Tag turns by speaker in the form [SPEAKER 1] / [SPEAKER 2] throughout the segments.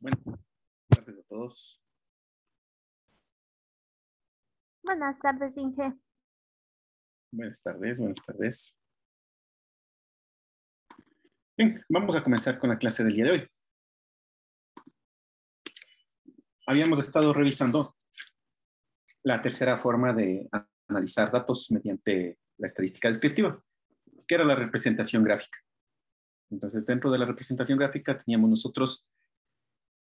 [SPEAKER 1] Buenas tardes a todos.
[SPEAKER 2] Buenas tardes, Inge.
[SPEAKER 1] Buenas tardes, buenas tardes. Bien, vamos a comenzar con la clase del día de hoy. Habíamos estado revisando la tercera forma de analizar datos mediante la estadística descriptiva, que era la representación gráfica. Entonces, dentro de la representación gráfica teníamos nosotros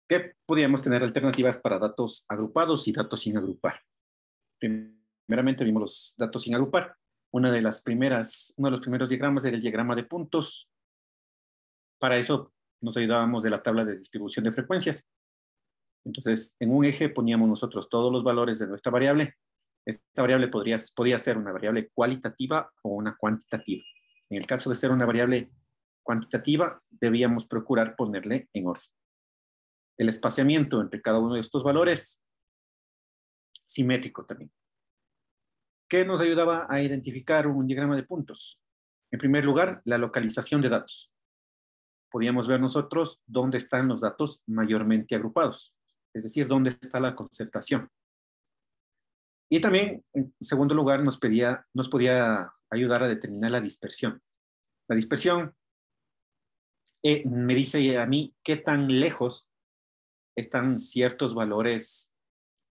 [SPEAKER 1] que podíamos tener alternativas para datos agrupados y datos sin agrupar. Primeramente vimos los datos sin agrupar. Uno de los primeros diagramas era el diagrama de puntos. Para eso nos ayudábamos de la tabla de distribución de frecuencias. Entonces, en un eje poníamos nosotros todos los valores de nuestra variable. Esta variable podía ser una variable cualitativa o una cuantitativa. En el caso de ser una variable cuantitativa, debíamos procurar ponerle en orden. El espaciamiento entre cada uno de estos valores, simétrico también. ¿Qué nos ayudaba a identificar un diagrama de puntos? En primer lugar, la localización de datos. Podíamos ver nosotros dónde están los datos mayormente agrupados, es decir, dónde está la concentración. Y también, en segundo lugar, nos podía ayudar a determinar la dispersión. La dispersión me dice a mí qué tan lejos están ciertos valores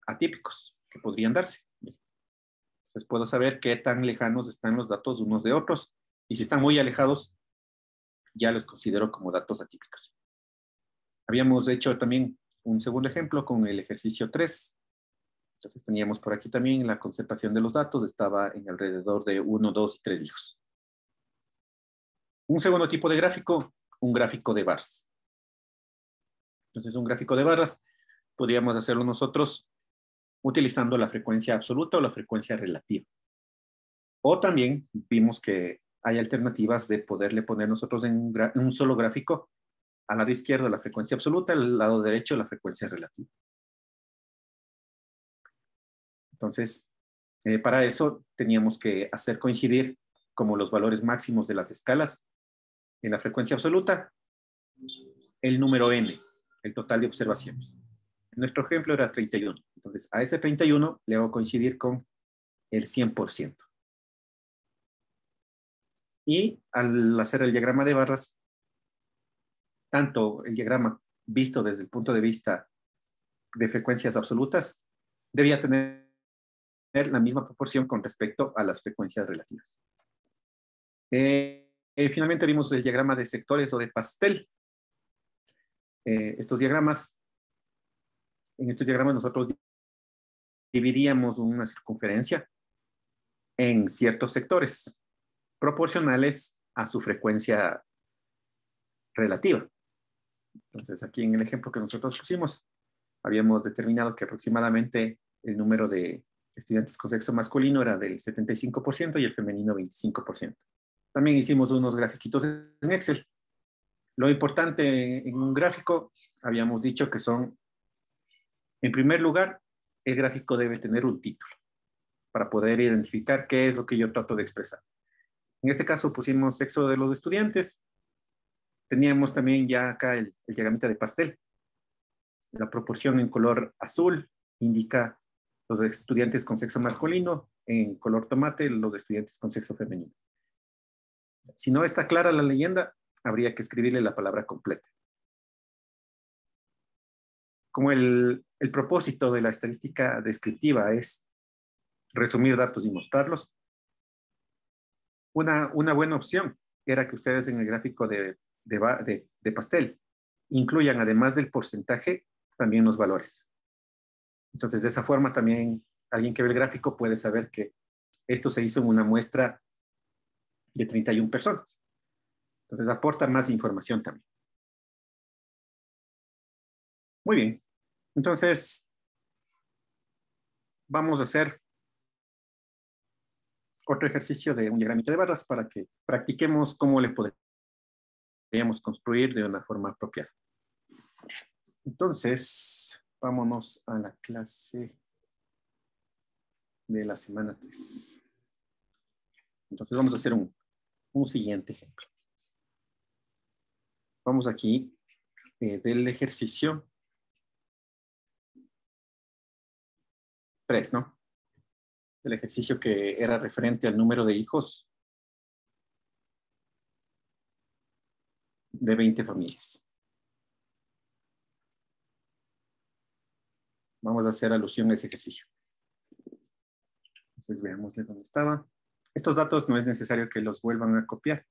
[SPEAKER 1] atípicos que podrían darse. Entonces puedo saber qué tan lejanos están los datos unos de otros, y si están muy alejados, ya los considero como datos atípicos. Habíamos hecho también un segundo ejemplo con el ejercicio 3. Entonces teníamos por aquí también la concentración de los datos, estaba en alrededor de 1, 2 y 3 hijos. Un segundo tipo de gráfico, un gráfico de barras. Entonces un gráfico de barras podríamos hacerlo nosotros utilizando la frecuencia absoluta o la frecuencia relativa. O también vimos que hay alternativas de poderle poner nosotros en un solo gráfico al lado izquierdo la frecuencia absoluta, al lado derecho la frecuencia relativa. Entonces, para eso teníamos que hacer coincidir como los valores máximos de las escalas en la frecuencia absoluta, el número n, el total de observaciones. En nuestro ejemplo era 31. Entonces, a ese 31 le hago coincidir con el 100%. Y al hacer el diagrama de barras, tanto el diagrama visto desde el punto de vista de frecuencias absolutas, debía tener la misma proporción con respecto a las frecuencias relativas. Finalmente vimos el diagrama de sectores o de pastel. En estos diagramas nosotros dividíamos una circunferencia en ciertos sectores proporcionales a su frecuencia relativa. Entonces, aquí en el ejemplo que nosotros pusimos, habíamos determinado que aproximadamente el número de estudiantes con sexo masculino era del 75% y el femenino 25%. También hicimos unos grafiquitos en Excel. Lo importante en un gráfico, habíamos dicho que son, en primer lugar, el gráfico debe tener un título para poder identificar qué es lo que yo trato de expresar. En este caso pusimos sexo de los estudiantes. Teníamos también ya acá el diagramita de pastel. La proporción en color azul indica los estudiantes con sexo masculino, en color tomate los estudiantes con sexo femenino. Si no está clara la leyenda, habría que escribirle la palabra completa. Como el propósito de la estadística descriptiva es resumir datos y mostrarlos, una buena opción era que ustedes en el gráfico de pastel incluyan, además del porcentaje, también los valores. Entonces, de esa forma también alguien que ve el gráfico puede saber que esto se hizo en una muestra de 31 personas. Entonces, aporta más información también. Muy bien. Entonces, vamos a hacer otro ejercicio de un diagramita de barras para que practiquemos cómo le podríamos construir de una forma apropiada. Entonces, vámonos a la clase de la semana 3. Entonces, vamos a hacer un siguiente ejemplo. Vamos aquí del ejercicio 3, ¿no? El ejercicio que era referente al número de hijos de 20 familias. Vamos a hacer alusión a ese ejercicio. Entonces veámosle dónde estaba. Estos datos no es necesario que los vuelvan a copiar.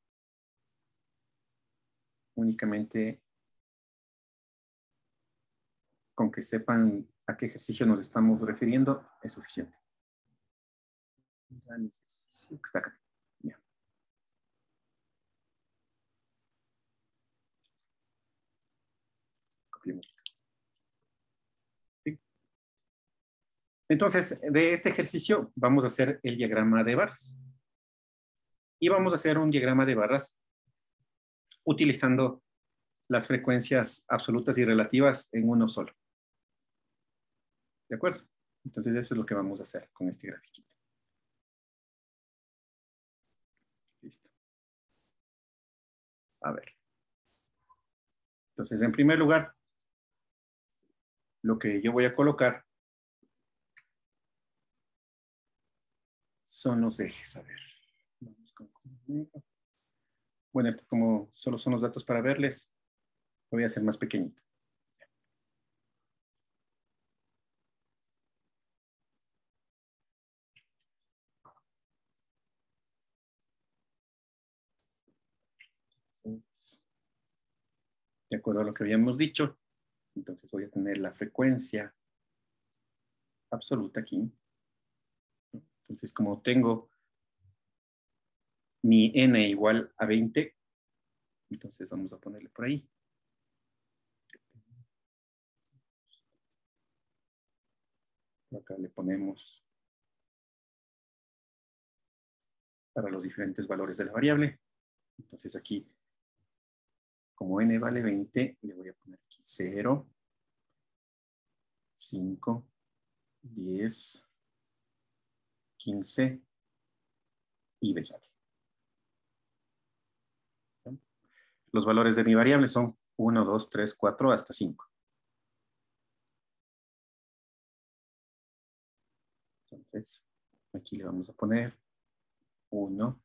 [SPEAKER 1] Únicamente con que sepan a qué ejercicio nos estamos refiriendo es suficiente. El ejercicio que está acá. Ya. Copiemos. ¿Sí? Entonces, de este ejercicio vamos a hacer el diagrama de barras. Y vamos a hacer un diagrama de barras utilizando las frecuencias absolutas y relativas en uno solo. ¿De acuerdo? Entonces eso es lo que vamos a hacer con este grafiquito. Listo. A ver. Entonces, en primer lugar, lo que yo voy a colocar son los ejes. A ver. Vamos con... Bueno, esto como solo son los datos para verles, lo voy a hacer más pequeñito. De acuerdo a lo que habíamos dicho, entonces voy a tener la frecuencia absoluta aquí. Entonces, como tengo mi n igual a 20, entonces vamos a ponerle por ahí. Por acá le ponemos para los diferentes valores de la variable. Entonces aquí, como n vale 20, le voy a poner aquí 0, 5, 10, 15 y 20. Los valores de mi variable son 1, 2, 3, 4 hasta 5. Entonces, aquí le vamos a poner 1.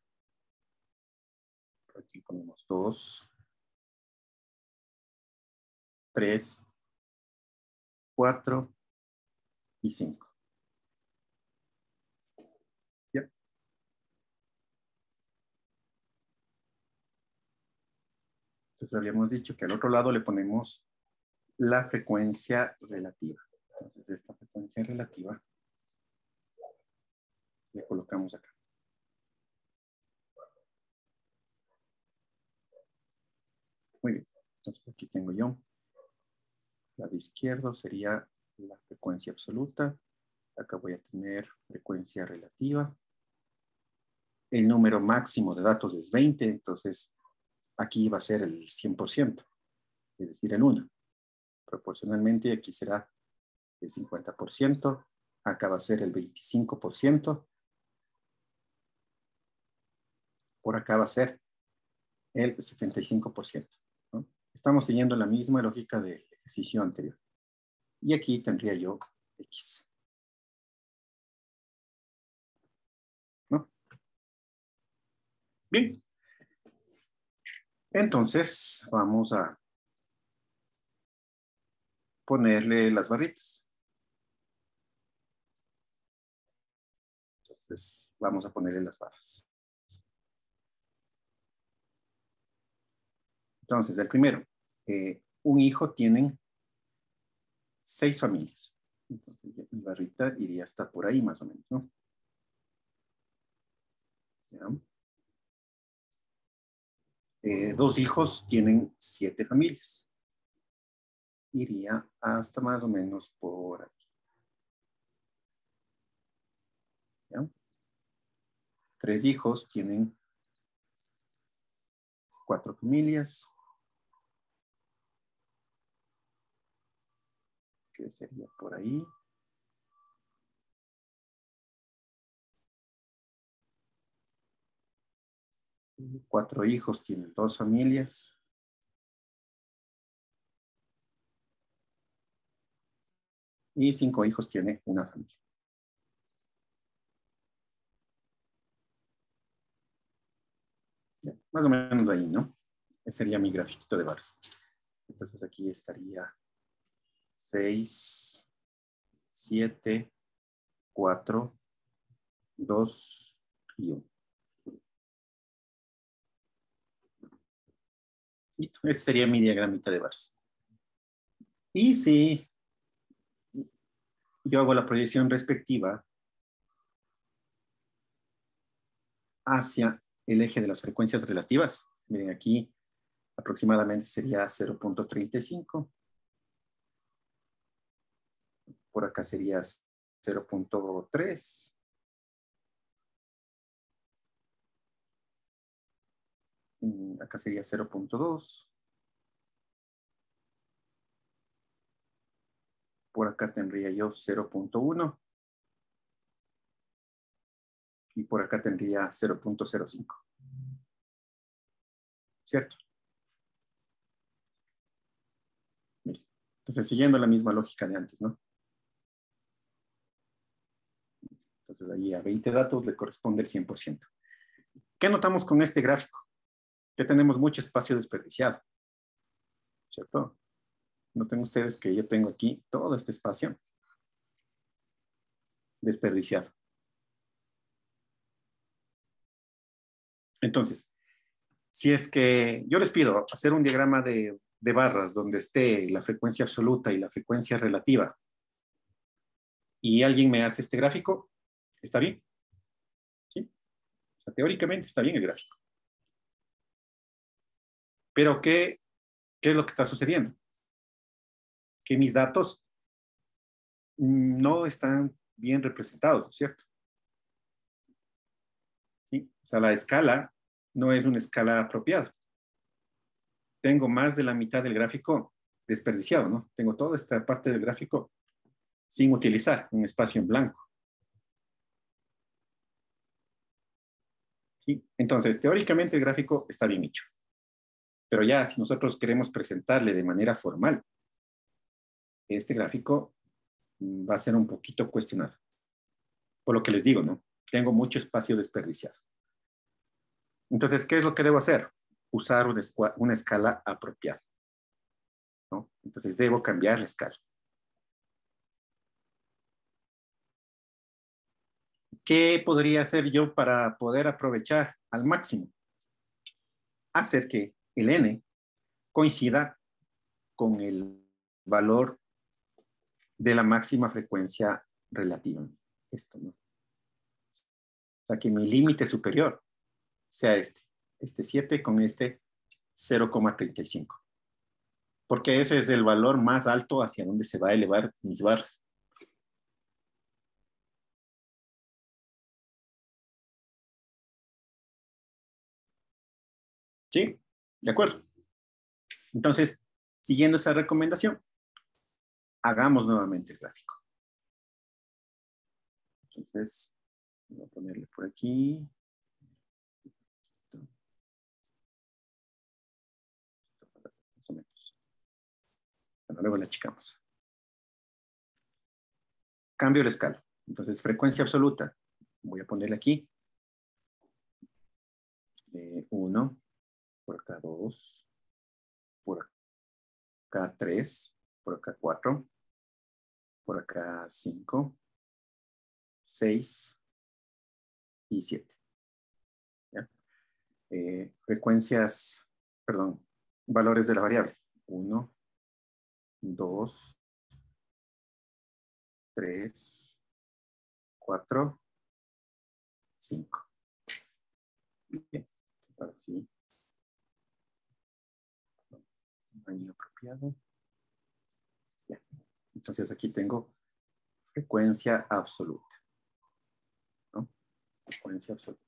[SPEAKER 1] Por aquí ponemos 2, 3, 4 y 5. ¿Ya? Entonces habíamos dicho que al otro lado le ponemos la frecuencia relativa. Entonces esta frecuencia relativa le colocamos acá. Muy bien. Entonces aquí tengo yo. Lado izquierdo sería la frecuencia absoluta. Acá voy a tener frecuencia relativa. El número máximo de datos es 20, entonces aquí va a ser el 100%, es decir, el 1. Proporcionalmente aquí será el 50%, acá va a ser el 25%, por acá va a ser el 75%. ¿No? Estamos siguiendo la misma lógica del ejercicio anterior. Y aquí tendría yo X. ¿No? Bien. Entonces, vamos a ponerle las barritas. Entonces, vamos a ponerle las barras. Entonces, el primero, un hijo tienen 6 familias. Entonces, mi barrita iría hasta por ahí más o menos, ¿no? ¿Ya? 2 hijos tienen 7 familias. Iría hasta más o menos por aquí. ¿Ya? 3 hijos tienen 4 familias. Que sería por ahí. 4 hijos tienen 2 familias. Y 5 hijos tiene una familia. más o menos ahí, ¿no? Ese sería mi grafiquito de barras. Entonces aquí estaría 6, 7, 4, 2 y 1. Listo, ese sería mi diagramita de barras. Y si yo hago la proyección respectiva hacia el eje de las frecuencias relativas, miren aquí aproximadamente sería 0.35. Por acá sería 0.3. Acá sería 0.2. Por acá tendría yo 0.1. Y por acá tendría 0.05. ¿Cierto? Mire. Entonces, siguiendo la misma lógica de antes, ¿no? Entonces, ahí a 20 datos le corresponde el 100%. ¿Qué notamos con este gráfico? Que tenemos mucho espacio desperdiciado. ¿Cierto? Noten ustedes que yo tengo aquí todo este espacio desperdiciado. Entonces, si es que yo les pido hacer un diagrama de barras donde esté la frecuencia absoluta y la frecuencia relativa, y alguien me hace este gráfico, ¿está bien? ¿Sí? O sea, teóricamente está bien el gráfico. Pero ¿qué es lo que está sucediendo? Que mis datos no están bien representados, ¿cierto? ¿Sí? O sea, la escala no es una escala apropiada. Tengo más de la mitad del gráfico desperdiciado, ¿no? Tengo toda esta parte del gráfico sin utilizar, un espacio en blanco. ¿Sí? Entonces, teóricamente el gráfico está bien hecho. Pero ya, si nosotros queremos presentarle de manera formal, este gráfico va a ser un poquito cuestionado. Por lo que les digo, ¿no? Tengo mucho espacio desperdiciado. Entonces, ¿qué es lo que debo hacer? Usar una escala apropiada, ¿no? Entonces, debo cambiar la escala. ¿Qué podría hacer yo para poder aprovechar al máximo? Hacer que el n coincida con el valor de la máxima frecuencia relativa. Esto, ¿no? O sea, que mi límite superior sea este 7 con este 0,35. Porque ese es el valor más alto hacia donde se va a elevar mis barras. ¿Sí? De acuerdo. Entonces, siguiendo esa recomendación, hagamos nuevamente el gráfico. Entonces, voy a ponerle por aquí. Más o menos. Bueno, luego la achicamos. Cambio la escala. Entonces, frecuencia absoluta. Voy a ponerle aquí. 1, por acá 2, por acá 3, por acá 4, por acá 5, 6 y 7. Frecuencias, perdón, valores de la variable. 1, 2, 3, 4, 5. Bien, ahora sí. Tamaño apropiado. Ya. Entonces aquí tengo frecuencia absoluta, ¿no? Frecuencia absoluta.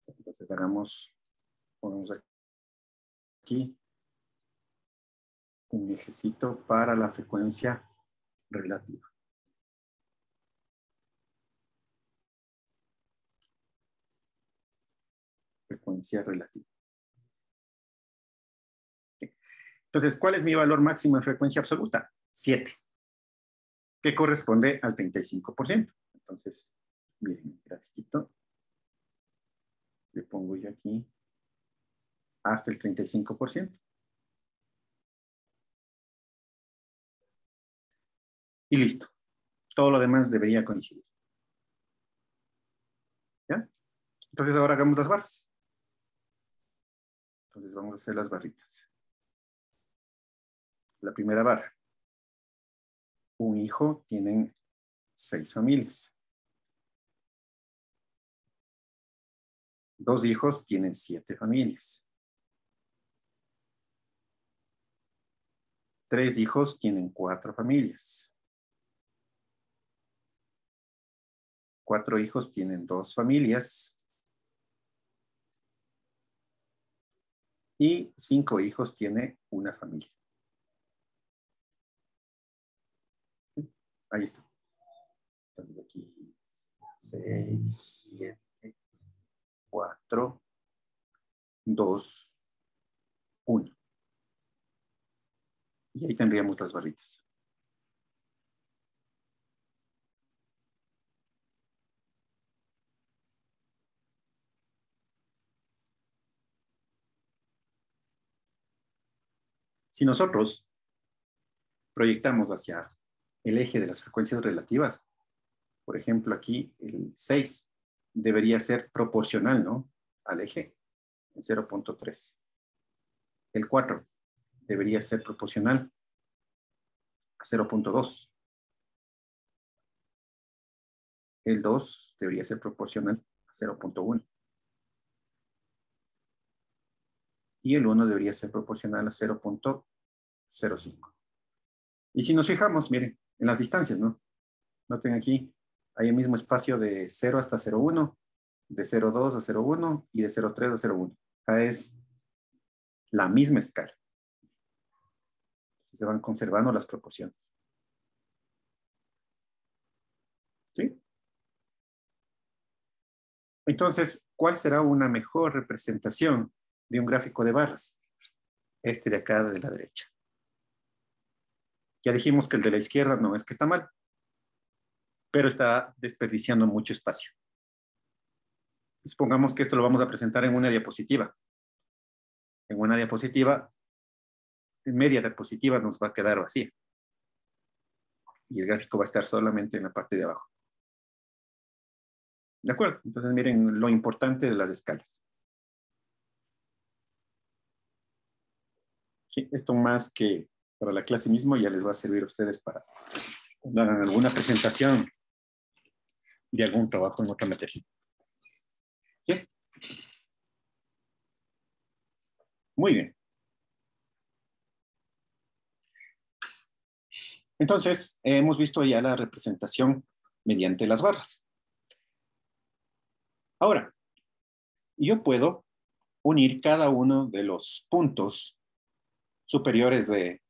[SPEAKER 1] Entonces ponemos aquí un ejecito para la frecuencia relativa. Frecuencia relativa. Entonces, ¿cuál es mi valor máximo en frecuencia absoluta? 7. que corresponde al 35%. Entonces, miren el grafiquito. Le pongo yo aquí hasta el 35%. Y listo. Todo lo demás debería coincidir. ¿Ya? Entonces ahora hagamos las barras. Entonces vamos a hacer las barritas. La primera barra. Un hijo tienen 6 familias. 2 hijos tienen 7 familias. 3 hijos tienen 4 familias. 4 hijos tienen 2 familias. Y 5 hijos tiene una familia. Ahí está. Entonces aquí 6, 7, 4, 2, 1. Y ahí tendríamos las barritas. Si nosotros proyectamos hacia el eje de las frecuencias relativas, por ejemplo, aquí el 6 debería ser proporcional, ¿no? Al eje, en 0.3. El 4 debería ser proporcional a 0.2. El 2 debería ser proporcional a 0.1. Y el 1 debería ser proporcional a 0.05. Y si nos fijamos, miren, en las distancias, ¿no? Noten aquí, hay el mismo espacio de 0 hasta 0.1, de 0.2 a 0.1 y de 0.3 a 0.1. O sea, es la misma escala. Se van conservando las proporciones. ¿Sí? Entonces, ¿cuál será una mejor representación de un gráfico de barras? Este de acá de la derecha. Ya dijimos que el de la izquierda no es que está mal, pero está desperdiciando mucho espacio. Supongamos que esto lo vamos a presentar en una diapositiva. En una diapositiva, en media diapositiva nos va a quedar vacía. Y el gráfico va a estar solamente en la parte de abajo. ¿De acuerdo? Entonces miren lo importante de las escalas. Sí, esto más que para la clase mismo ya les va a servir a ustedes para cuando hagan alguna presentación de algún trabajo en otra materia. ¿Sí? Muy bien. Entonces, hemos visto ya la representación mediante las barras. Ahora, yo puedo unir cada uno de los puntos superiores de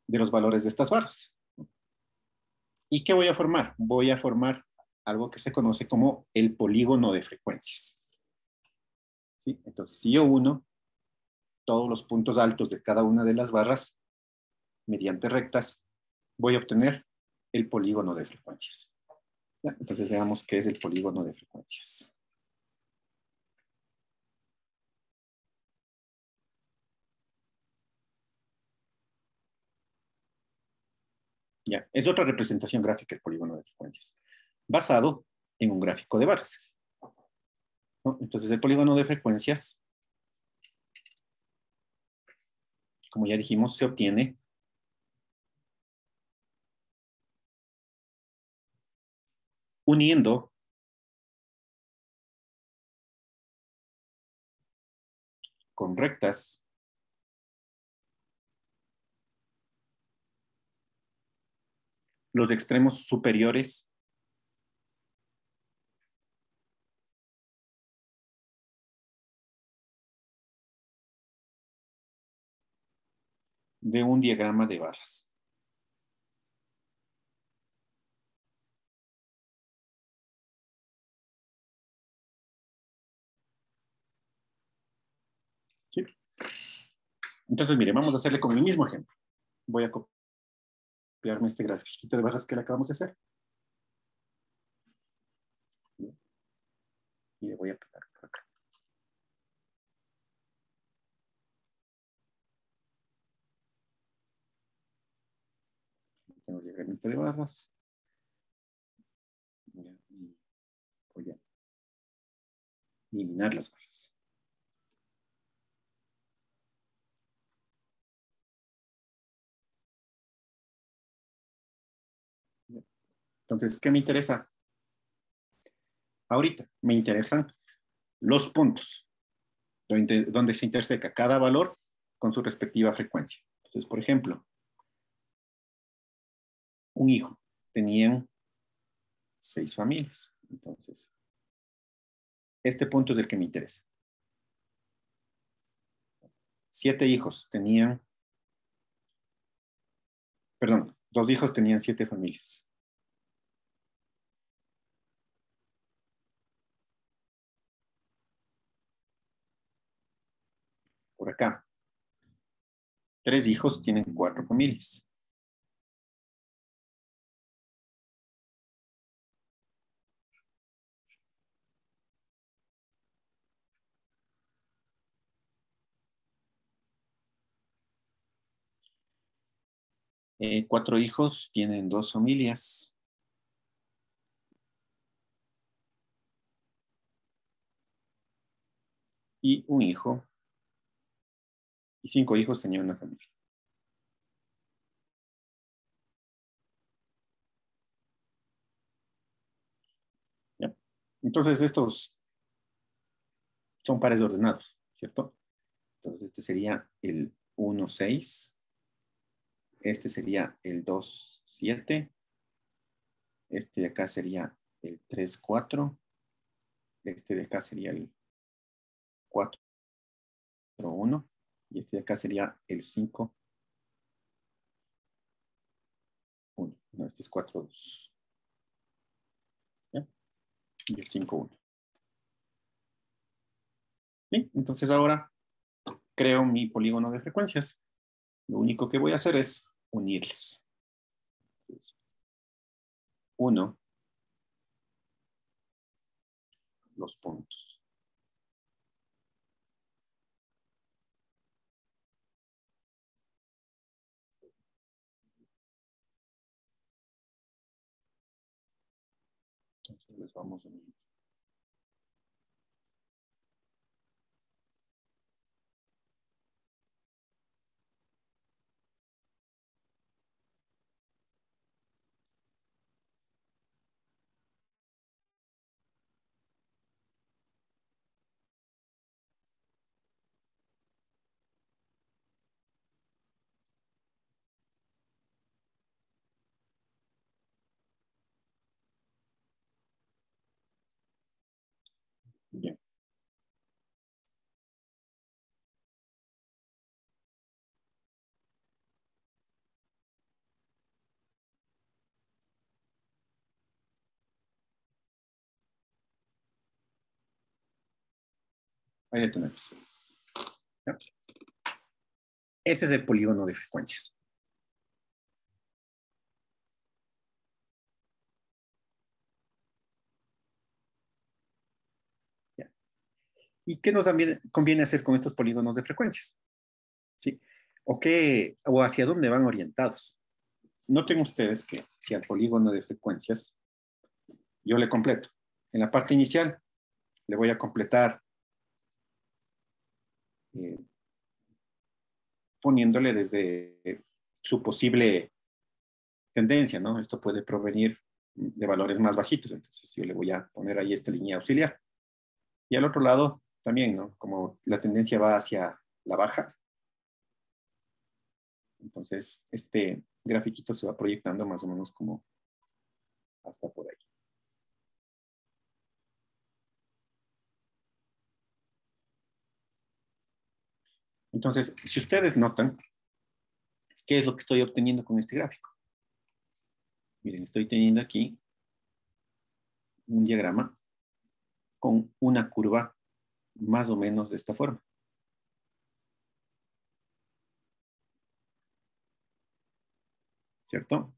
[SPEAKER 1] los valores de estas barras. ¿Y qué voy a formar? Voy a formar algo que se conoce como el polígono de frecuencias. ¿Sí? Entonces, si yo uno todos los puntos altos de cada una de las barras mediante rectas, voy a obtener el polígono de frecuencias. ¿Ya? Entonces veamos qué es el polígono de frecuencias. Ya, es otra representación gráfica el polígono de frecuencias, basado en un gráfico de barras. ¿No? Entonces el polígono de frecuencias, como ya dijimos, se obtiene uniendo con rectas los extremos superiores de un diagrama de barras. ¿Sí? Entonces, mire, vamos a hacerle con el mismo ejemplo. Voy a copiar copiarme este grafiquito de barras que le acabamos de hacer. Y le voy a pegar por acá. Tengo el diagrama de barras. Y voy a eliminar las barras. Entonces, ¿qué me interesa? Ahorita me interesan los puntos donde se interseca cada valor con su respectiva frecuencia. Entonces, por ejemplo, un hijo tenían 6 familias. Entonces, este punto es el que me interesa. 7 hijos tenían, perdón, 2 hijos tenían 7 familias. Por acá, 3 hijos tienen 4 familias. Cuatro hijos tienen 2 familias. Y un hijo y 5 hijos tenían una familia. ¿Ya? Entonces, estos son pares ordenados, ¿cierto? Entonces, este sería el 1, 6. Este sería el 2, 7. Este de acá sería el 3, 4. Este de acá sería el 4, 1. Y este de acá sería el 5, 1. No, este es 4, 2. ¿Ya? Y el 5, 1. Bien, entonces ahora creo mi polígono de frecuencias. Lo único que voy a hacer es unirles. 1, los puntos. Entonces les vamos a unir. Bien. Ahí ya tenemos. ¿Ya? Ese es el polígono de frecuencias. ¿Ya? ¿Y qué nos conviene hacer con estos polígonos de frecuencias? ¿Sí? ¿O hacia dónde van orientados? Noten ustedes que si al polígono de frecuencias yo le completo. En la parte inicial le voy a completar poniéndole desde su posible tendencia, ¿no? Esto puede provenir de valores más bajitos, entonces yo le voy a poner ahí esta línea auxiliar. Y al otro lado también, ¿no? Como la tendencia va hacia la baja, entonces este grafiquito se va proyectando más o menos como hasta por ahí. Entonces, si ustedes notan, ¿qué es lo que estoy obteniendo con este gráfico? Miren, estoy teniendo aquí un diagrama con una curva más o menos de esta forma. ¿cierto?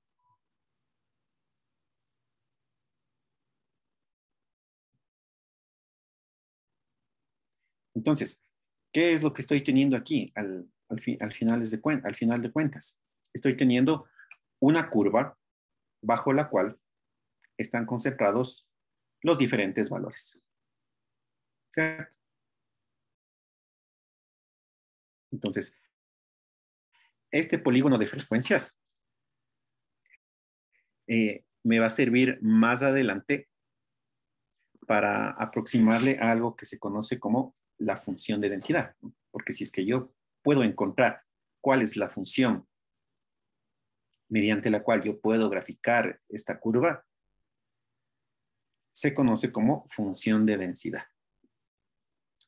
[SPEAKER 1] Entonces, ¿qué es lo que estoy teniendo aquí al final de cuentas? Estoy teniendo una curva bajo la cual están concentrados los diferentes valores, ¿cierto? Entonces, este polígono de frecuencias me va a servir más adelante para aproximarle a algo que se conoce como la función de densidad, ¿no? Porque si es que yo puedo encontrar cuál es la función mediante la cual yo puedo graficar esta curva, se conoce como función de densidad.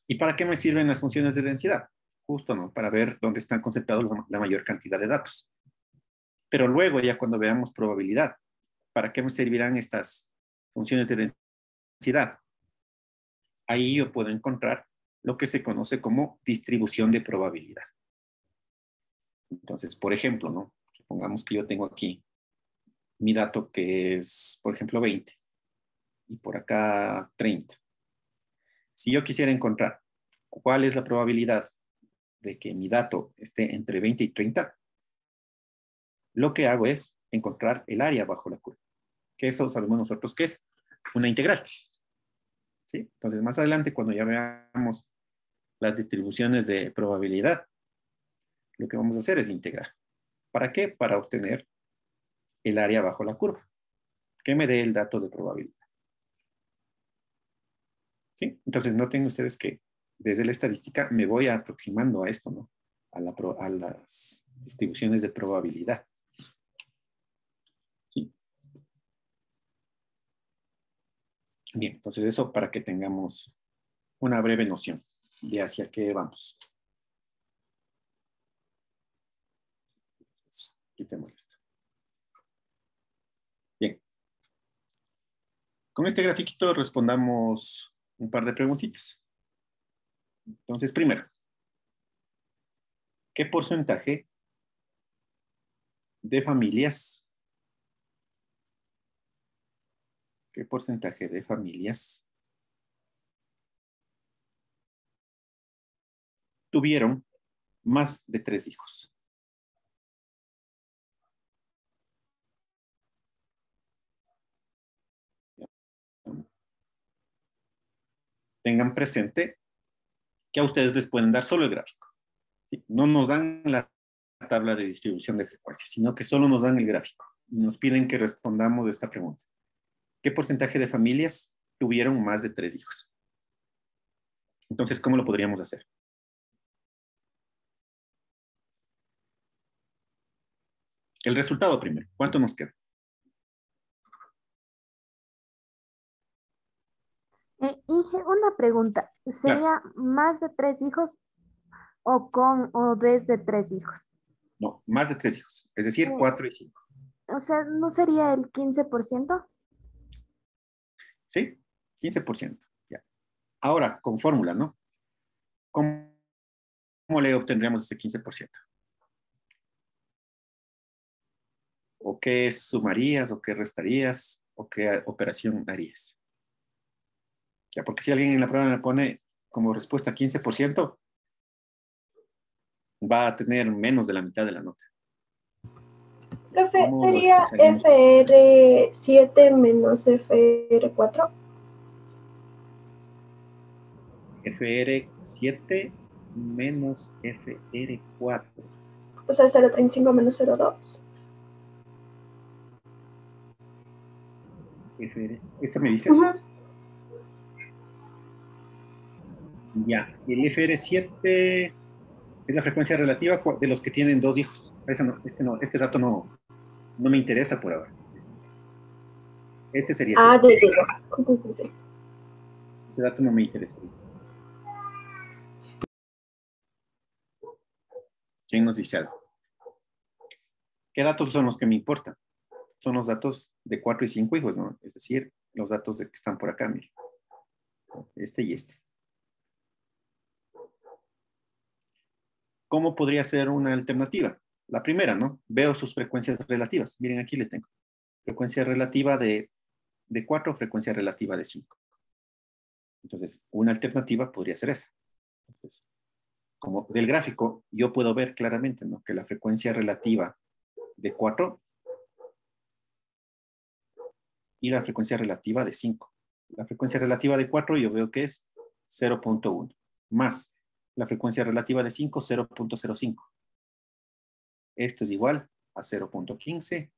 [SPEAKER 1] ¿Y para qué me sirven las funciones de densidad? Justo, ¿no? Para ver dónde están concentrados la mayor cantidad de datos. Pero luego, ya cuando veamos probabilidad, ¿para qué me servirán estas funciones de densidad? Ahí yo puedo encontrar lo que se conoce como distribución de probabilidad. Entonces, por ejemplo, ¿no? Supongamos que yo tengo aquí mi dato que es, por ejemplo, 20 y por acá 30. Si yo quisiera encontrar cuál es la probabilidad de que mi dato esté entre 20 y 30, lo que hago es encontrar el área bajo la curva, que eso sabemos nosotros que es una integral. ¿Sí? Entonces, más adelante, cuando ya veamos las distribuciones de probabilidad, lo que vamos a hacer es integrar. ¿Para qué? Para obtener el área bajo la curva, que me dé el dato de probabilidad. ¿Sí? Entonces, noten ustedes que desde la estadística me voy aproximando a esto, ¿no? A las distribuciones de probabilidad. ¿Sí? Bien, entonces eso para que tengamos una breve noción de hacia qué vamos. Quitemos esto. Bien. Con este grafiquito respondamos un par de preguntitas. Entonces, primero, ¿qué porcentaje de familias, tuvieron más de 3 hijos? Tengan presente que a ustedes les pueden dar solo el gráfico. ¿Sí? No nos dan la tabla de distribución de frecuencias, sino que solo nos dan el gráfico. Y nos piden que respondamos de esta pregunta. ¿Qué porcentaje de familias tuvieron más de 3 hijos? Entonces, ¿cómo lo podríamos hacer? El resultado primero. ¿Cuánto nos queda?
[SPEAKER 2] Inge, una pregunta.
[SPEAKER 1] Claro.
[SPEAKER 2] ¿Sería más de 3 hijos o con o desde 3 hijos?
[SPEAKER 1] No, más de 3 hijos. Es decir,
[SPEAKER 2] Eh,
[SPEAKER 1] 4 y 5.
[SPEAKER 2] o sea, ¿no sería el 15%?
[SPEAKER 1] ¿Sí? 15%. Ya. Ahora, con fórmula, ¿no? ¿Cómo le obtendríamos ese 15%? ¿O qué sumarías? ¿O qué restarías? ¿O qué operación harías? Ya, porque si alguien en la prueba me pone como respuesta 15%, va a tener menos de la mitad de la nota.
[SPEAKER 3] Profe,
[SPEAKER 1] ¿Cómo lo
[SPEAKER 3] ¿sería
[SPEAKER 1] expresaríamos?
[SPEAKER 3] FR7 menos FR4?
[SPEAKER 1] FR7 menos FR4.
[SPEAKER 3] O sea, 0,35 menos 0,2.
[SPEAKER 1] ¿Esto me dices?
[SPEAKER 3] Uh-huh.
[SPEAKER 1] Ya. El FR7 es la frecuencia relativa de los que tienen 2 hijos. Este dato no me interesa por ahora. Este sería ese
[SPEAKER 3] Ah,
[SPEAKER 1] dato.
[SPEAKER 3] ya llegó. Sí.
[SPEAKER 1] Ese dato no me interesa. ¿Quién nos dice algo? ¿Qué datos son los que me importan? Son los datos de 4 y 5 hijos, ¿no? Es decir, los datos que están por acá, mire. Este y este. ¿Cómo podría ser una alternativa? la primera, ¿no? Veo sus frecuencias relativas. Miren, aquí le tengo. Frecuencia relativa de 4, frecuencia relativa de 5. Entonces, una alternativa podría ser esa. Entonces, como del gráfico, yo puedo ver claramente, ¿no?, que la frecuencia relativa de 4 y la frecuencia relativa de 5. La frecuencia relativa de 4 yo veo que es 0.1, más la frecuencia relativa de 5, 0.05. Esto es igual a 0.15,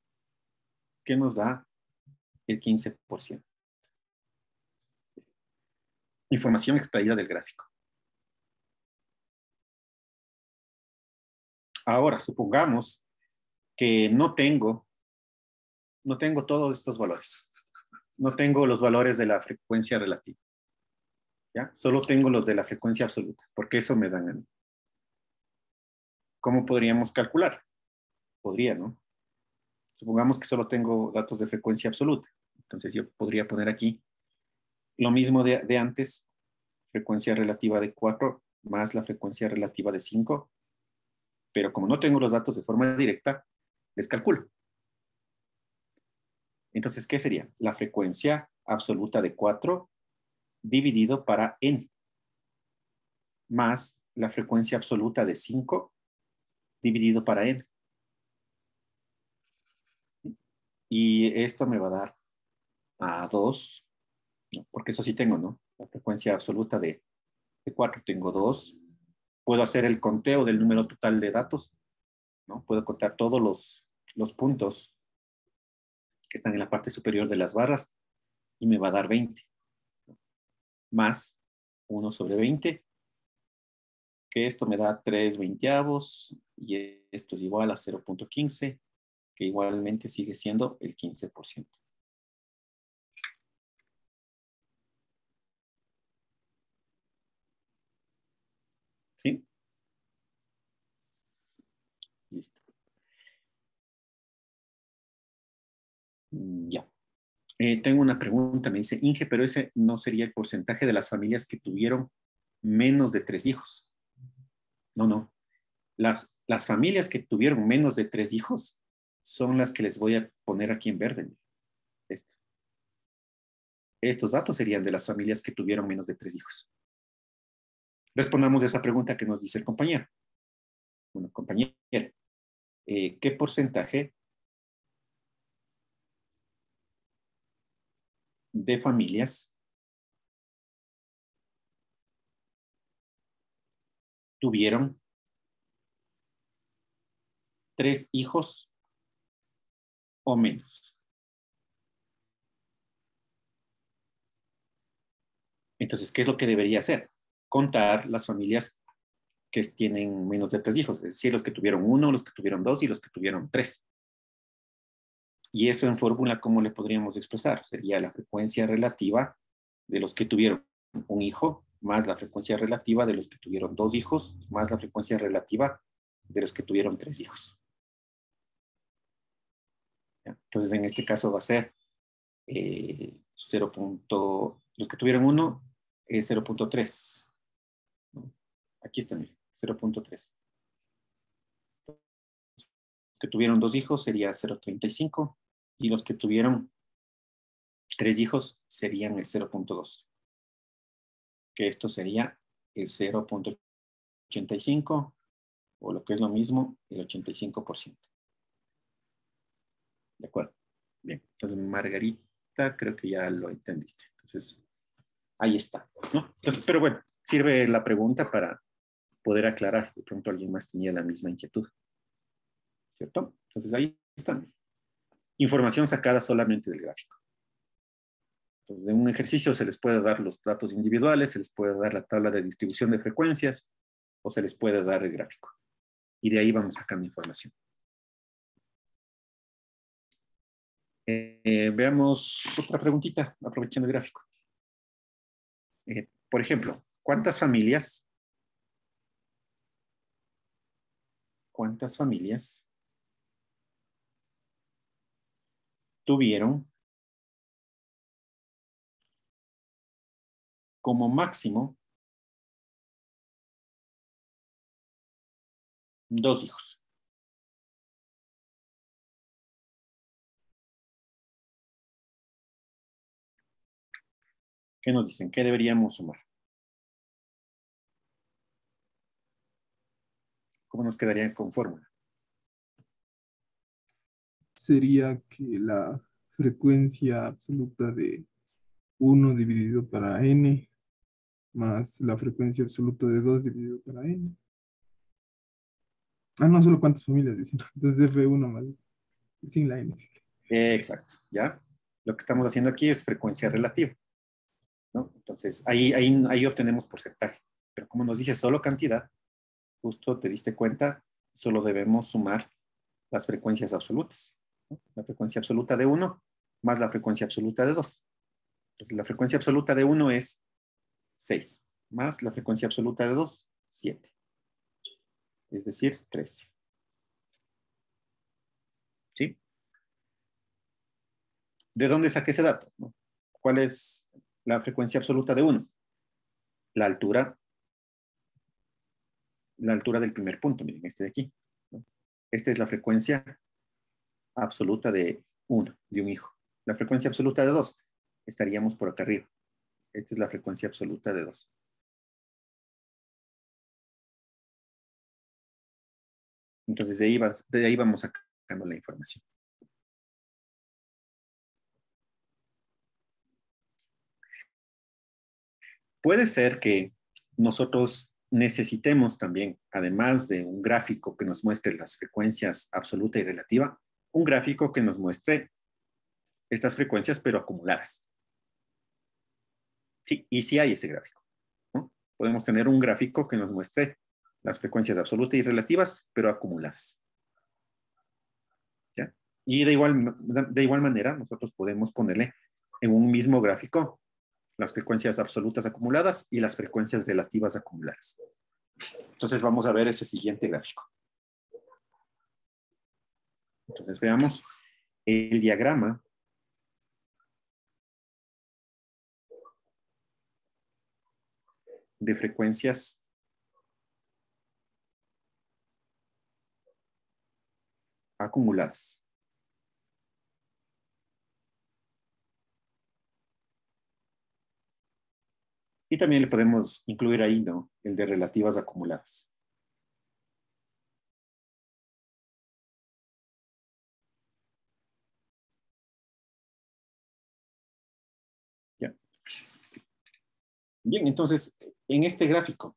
[SPEAKER 1] que nos da el 15%. Información extraída del gráfico. Ahora, supongamos que no tengo todos estos valores. No tengo los valores de la frecuencia relativa. ¿Ya? Solo tengo los de la frecuencia absoluta, porque eso me dan a mí. ¿Cómo podríamos calcular? Podría, ¿no? Supongamos que solo tengo datos de frecuencia absoluta. Entonces yo podría poner aquí lo mismo de antes, frecuencia relativa de 4 más la frecuencia relativa de 5, pero como no tengo los datos de forma directa, les calculo. Entonces, ¿qué sería? La frecuencia absoluta de 4 dividido para n, más la frecuencia absoluta de 5 dividido para n. Y esto me va a dar a 2, ¿no? Porque eso sí tengo, ¿no? La frecuencia absoluta de 4 tengo 2. Puedo hacer el conteo del número total de datos, ¿no? Puedo contar todos los puntos que están en la parte superior de las barras y me va a dar 20. Más 1 sobre 20, que esto me da 3 veinteavos, y esto es igual a 0.15, que igualmente sigue siendo el 15%. ¿Sí? Listo. Ya. Tengo una pregunta, me dice Inge, pero ese no sería el porcentaje de las familias que tuvieron menos de 3 hijos. No, no. Las familias que tuvieron menos de 3 hijos son las que les voy a poner aquí en verde. Esto. Estos datos serían de las familias que tuvieron menos de 3 hijos. Respondamos a esa pregunta que nos dice el compañero. Bueno, compañero, ¿qué porcentaje de familias tuvieron 3 hijos o menos? Entonces, ¿qué es lo que debería hacer? Contar las familias que tienen menos de 3 hijos, es decir, los que tuvieron 1, los que tuvieron 2 y los que tuvieron 3. Y eso en fórmula, ¿cómo le podríamos expresar? Sería la frecuencia relativa de los que tuvieron un hijo, más la frecuencia relativa de los que tuvieron 2 hijos, más la frecuencia relativa de los que tuvieron 3 hijos. ¿Ya? Entonces, en este caso va a ser 0. Los que tuvieron 1 es 0.3. ¿No? Aquí está, 0.3. Los que tuvieron 2 hijos sería 0.35 y los que tuvieron 3 hijos serían el 0.2. Que esto sería el 0.85 o lo que es lo mismo, el 85%. ¿De acuerdo? Bien, entonces Margarita, creo que ya lo entendiste. Entonces, ahí está, ¿no? Entonces, pero bueno, sirve la pregunta para poder aclarar. De pronto alguien más tenía la misma inquietud, ¿cierto? Entonces, ahí están. Información sacada solamente del gráfico. Entonces, en un ejercicio se les puede dar los datos individuales, se les puede dar la tabla de distribución de frecuencias o se les puede dar el gráfico. Y de ahí vamos sacando información. Veamos otra preguntita, aprovechando el gráfico. Por ejemplo, ¿cuántas familias tuvieron como máximo 2 hijos? ¿Qué nos dicen? ¿Qué deberíamos sumar? ¿Cómo nos quedaría con fórmula?
[SPEAKER 4] Sería que la frecuencia absoluta de 1 dividido para n más la frecuencia absoluta de 2 dividido para n. Ah, no, solo cuántas familias dicen. Entonces F1 más sin la n.
[SPEAKER 1] Exacto, ¿ya? Lo que estamos haciendo aquí es frecuencia relativa, ¿no? Entonces, ahí obtenemos porcentaje. Pero como nos dice solo cantidad, justo te diste cuenta, solo debemos sumar las frecuencias absolutas, ¿no? La frecuencia absoluta de 1 más la frecuencia absoluta de 2. Entonces, la frecuencia absoluta de 1 es 6, más la frecuencia absoluta de 2, 7. Es decir, 13. ¿Sí? ¿De dónde saqué ese dato? ¿No? ¿Cuál es la frecuencia absoluta de 1? La altura del primer punto, miren, este de aquí, ¿no? Esta es la frecuencia absoluta de 1, de un hijo. La frecuencia absoluta de 2, estaríamos por acá arriba. Esta es la frecuencia absoluta de 2. Entonces, de ahí vamos sacando la información. Puede ser que nosotros necesitemos también, además de un gráfico que nos muestre las frecuencias absoluta y relativa, un gráfico que nos muestre estas frecuencias, pero acumuladas. Sí, y sí hay ese gráfico, ¿no? Podemos tener un gráfico que nos muestre las frecuencias absolutas y relativas, pero acumuladas. ¿Ya? Y de igual manera, nosotros podemos ponerle en un mismo gráfico las frecuencias absolutas acumuladas y las frecuencias relativas acumuladas. Entonces vamos a ver ese siguiente gráfico. Entonces veamos el diagrama de frecuencias acumuladas. Y también le podemos incluir ahí, ¿no? El de relativas acumuladas. ¿Ya? Bien, entonces, en este gráfico,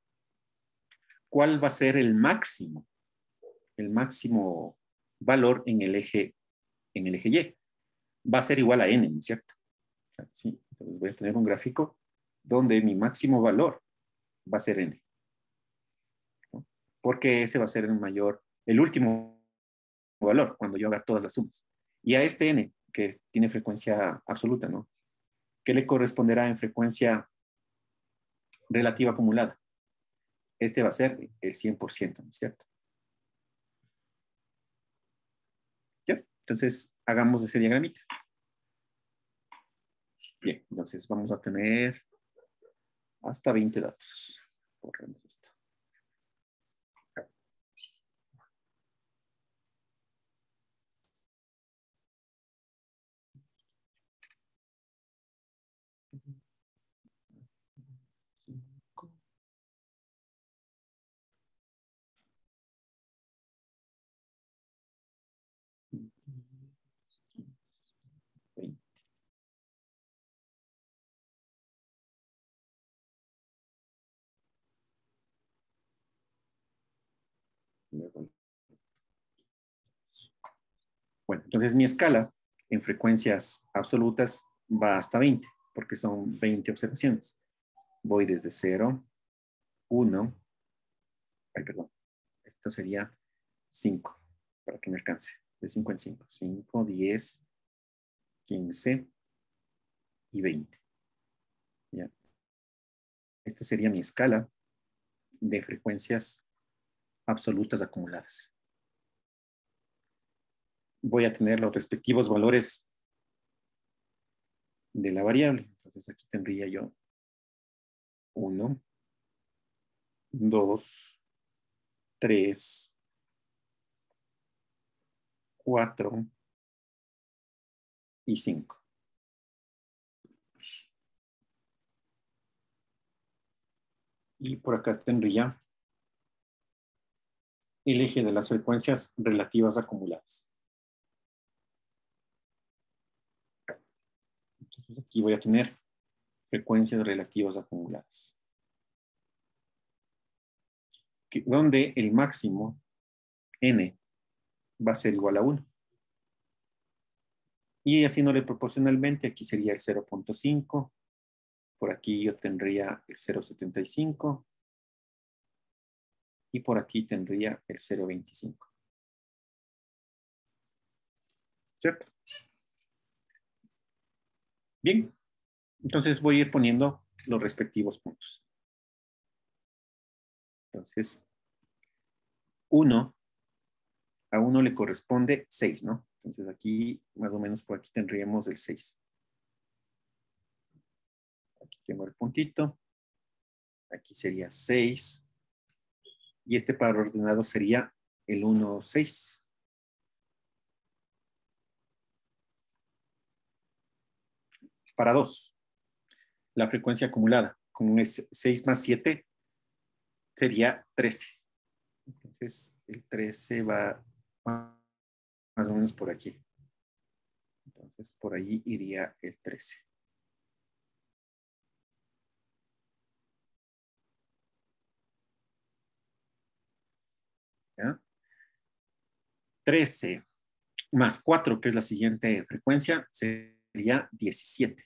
[SPEAKER 1] ¿cuál va a ser el máximo? El máximo valor en el eje Y. Va a ser igual a n, ¿no es cierto? ¿Sí? Entonces voy a tener un gráfico donde mi máximo valor va a ser n, ¿no? Porque ese va a ser el último valor cuando yo haga todas las sumas. Y a este n, que tiene frecuencia absoluta, ¿no? ¿Qué le corresponderá en frecuencia relativa acumulada? Este va a ser el 100%, ¿no es cierto? ¿Ya? Entonces, hagamos ese diagramita. Bien, entonces vamos a tener hasta 20 datos. Borremos esto. Bueno, entonces mi escala en frecuencias absolutas va hasta 20, porque son 20 observaciones. Voy desde 0, 1, perdón, esto sería 5, para que me alcance, de 5 en 5, 5, 10, 15 y 20. ¿Ya? Esta sería mi escala de frecuencias absolutas acumuladas. Voy a tener los respectivos valores de la variable. Entonces aquí tendría yo 1, 2, 3, 4 y 5. Y por acá tendría el eje de las frecuencias relativas acumuladas. Entonces aquí voy a tener frecuencias relativas acumuladas, donde el máximo n va a ser igual a 1. Y haciéndole proporcionalmente, aquí sería el 0.5. Por aquí yo tendría el 0.75. Y por aquí tendría el 0.25. ¿Cierto? Bien. Entonces voy a ir poniendo los respectivos puntos. Entonces, a 1 le corresponde 6, ¿no? Entonces aquí, más o menos por aquí tendríamos el 6. Aquí tengo el puntito. Aquí sería 6. Y este par ordenado sería el 1, 6. Para 2, la frecuencia acumulada con 6 más 7 sería 13. Entonces, el 13 va más o menos por aquí. Entonces, por ahí iría el 13. ¿Ya? 13 más 4, que es la siguiente frecuencia, sería 17.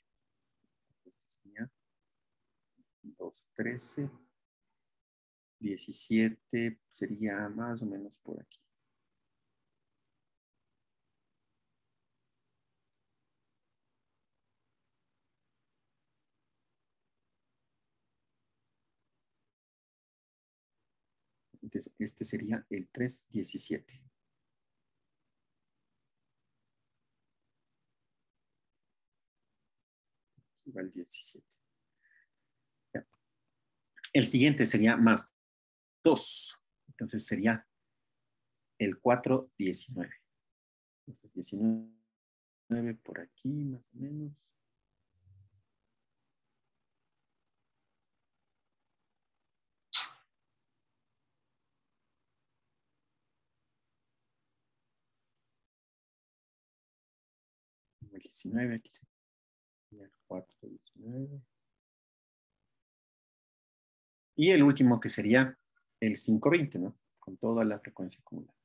[SPEAKER 1] 2, 13. 17 sería más o menos por aquí. Entonces, este sería el 317. Igual 17. Ya. El siguiente sería más 2. Entonces sería el 419. Entonces 19 por aquí más o menos. El 19, aquí sería el 419. Y el último que sería el 520, ¿no? Con toda la frecuencia acumulada.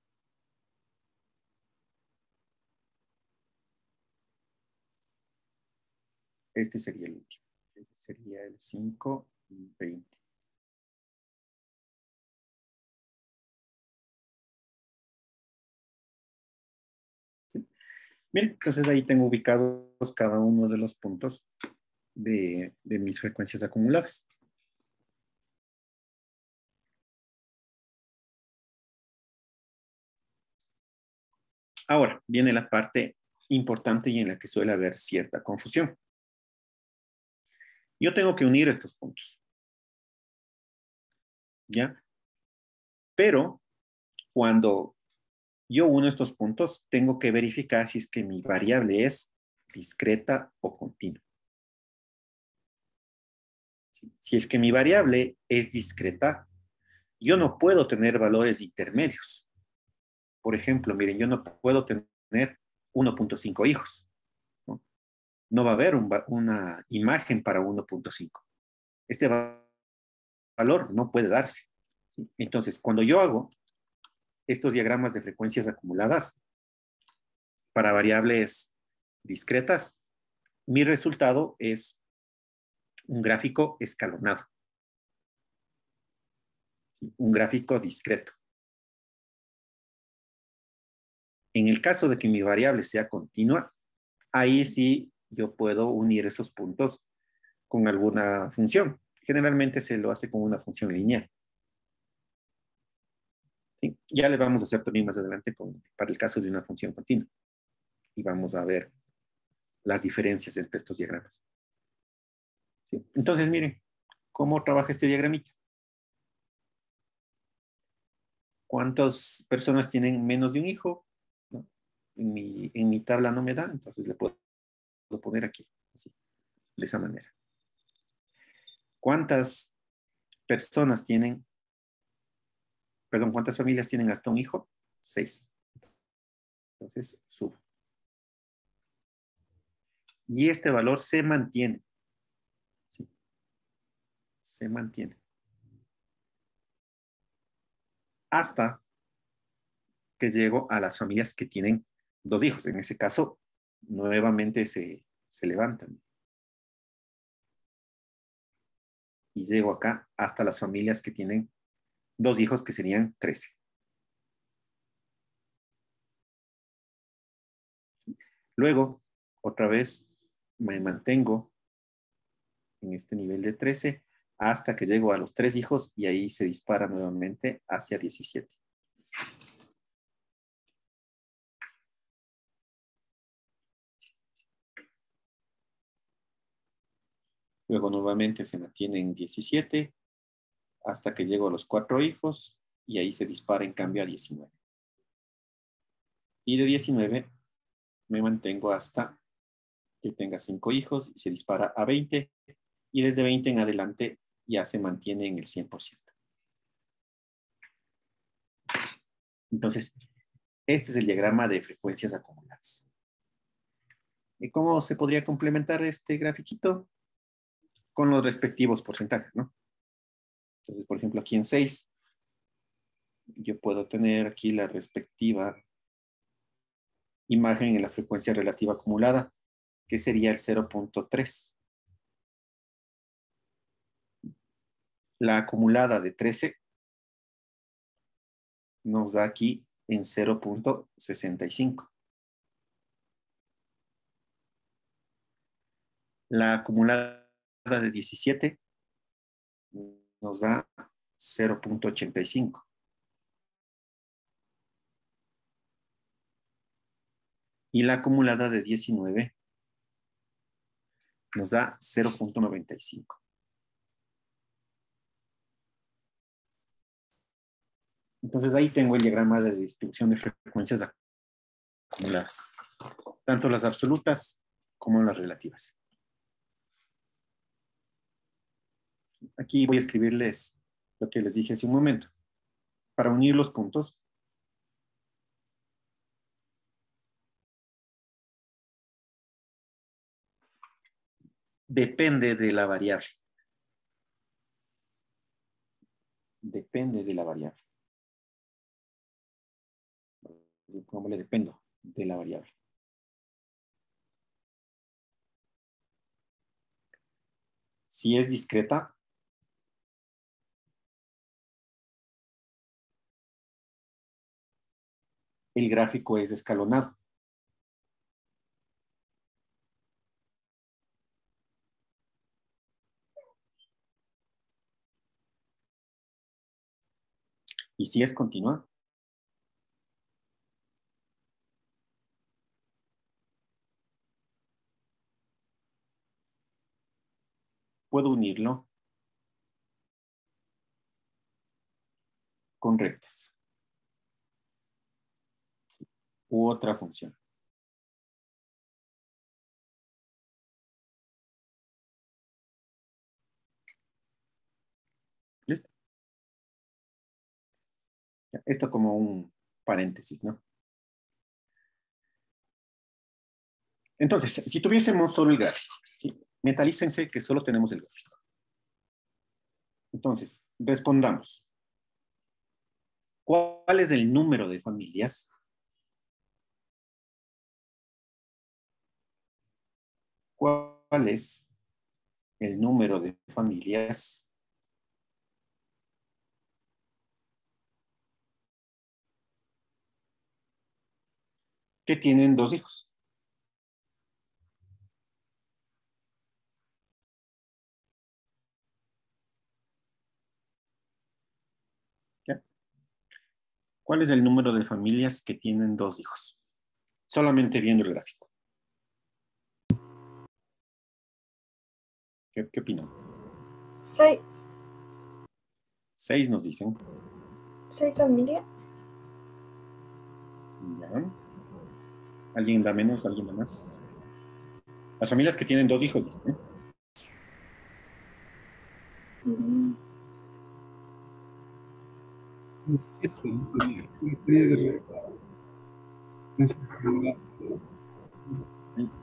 [SPEAKER 1] Este sería el último. Este sería el 520. ¿Sí? Bien, entonces ahí tengo ubicados cada uno de los puntos de mis frecuencias acumuladas. Ahora viene la parte importante y en la que suele haber cierta confusión. Yo tengo que unir estos puntos. ¿Ya? Pero cuando yo uno estos puntos, tengo que verificar si es que mi variable es discreta o continua. Si es que mi variable es discreta, yo no puedo tener valores intermedios. Por ejemplo, miren, yo no puedo tener 1.5 hijos. No va a haber una imagen para 1.5. Este valor no puede darse. ¿Sí? Entonces, cuando yo hago estos diagramas de frecuencias acumuladas para variables discretas, mi resultado es un gráfico escalonado. ¿Sí? Un gráfico discreto. En el caso de que mi variable sea continua, ahí sí yo puedo unir esos puntos con alguna función. Generalmente se lo hace con una función lineal. ¿Sí? Ya le vamos a hacer también más adelante para el caso de una función continua. Y vamos a ver las diferencias entre estos diagramas. ¿Sí? Entonces, miren, ¿cómo trabaja este diagramita? ¿Cuántas personas tienen menos de un hijo? ¿No? En mi tabla no me da, entonces le puedo poner aquí, así, de esa manera. ¿Cuántas personas tienen, perdón, ¿cuántas familias tienen hasta un hijo? 6. Entonces, subo. Y este valor se mantiene. ¿Sí? Se mantiene. Hasta que llego a las familias que tienen 2 hijos. En ese caso, nuevamente se levantan. Y llego acá hasta las familias que tienen 2 hijos, que serían 13. Luego, otra vez, me mantengo en este nivel de 13 hasta que llego a los 3 hijos y ahí se dispara nuevamente hacia 17. Luego nuevamente se mantiene en 17 hasta que llego a los 4 hijos y ahí se dispara en cambio a 19. Y de 19 me mantengo hasta que tenga 5 hijos y se dispara a 20 y desde 20 en adelante ya se mantiene en el 100%. Entonces, este es el diagrama de frecuencias acumuladas. ¿Y cómo se podría complementar este grafiquito? Con los respectivos porcentajes, ¿no? Entonces, por ejemplo, aquí en 6, yo puedo tener aquí la respectiva imagen en la frecuencia relativa acumulada, que sería el 0.3. La acumulada de 13 nos da aquí en 0.65. La acumulada de 17 nos da 0.85. Y la acumulada de 19 nos da 0.95. Entonces ahí tengo el diagrama de distribución de frecuencias acumuladas, tanto las absolutas como las relativas. Aquí voy a escribirles lo que les dije hace un momento. Para unir los puntos, depende de la variable. Depende de la variable. ¿Cómo le dependo de la variable? Si es discreta, el gráfico es escalonado. Y si es continua, puedo unirlo con rectas u otra función. ¿Listo? Esto como un paréntesis, ¿no? Entonces, si tuviésemos solo el gráfico, ¿sí? Mentalícense que solo tenemos el gráfico. Entonces, respondamos. ¿Cuál es el número de familias? ¿Cuál es el número de familias que tienen 2 hijos? ¿Ya? ¿Cuál es el número de familias que tienen 2 hijos? Solamente viendo el gráfico. ¿Qué opinan?
[SPEAKER 3] 6.
[SPEAKER 1] 6 nos dicen.
[SPEAKER 3] 6 familias.
[SPEAKER 1] ¿Ya? ¿Alguien da menos? ¿Alguien da más? Las familias que tienen 2 hijos, dicen, ¿eh?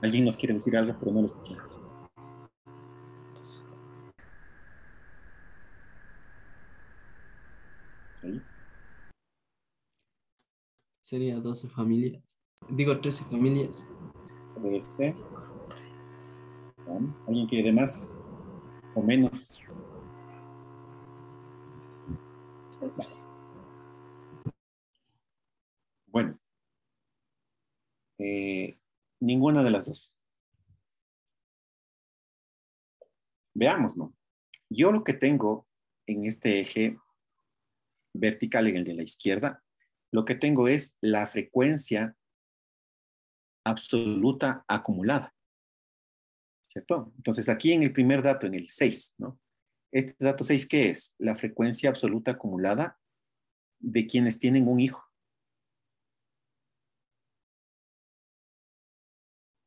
[SPEAKER 1] Alguien nos quiere decir algo, pero no lo escuchamos. ¿Seis?
[SPEAKER 5] Sería 12 familias. Digo, 13 familias.
[SPEAKER 1] 13. ¿Alguien quiere más o menos? Bueno, ninguna de las dos. Veamos, ¿no? Yo lo que tengo en este eje vertical, en el de la izquierda, lo que tengo es la frecuencia absoluta acumulada, ¿cierto? Entonces aquí en el primer dato, en el 6, ¿no? Este dato 6, ¿qué es? La frecuencia absoluta acumulada de quienes tienen un hijo.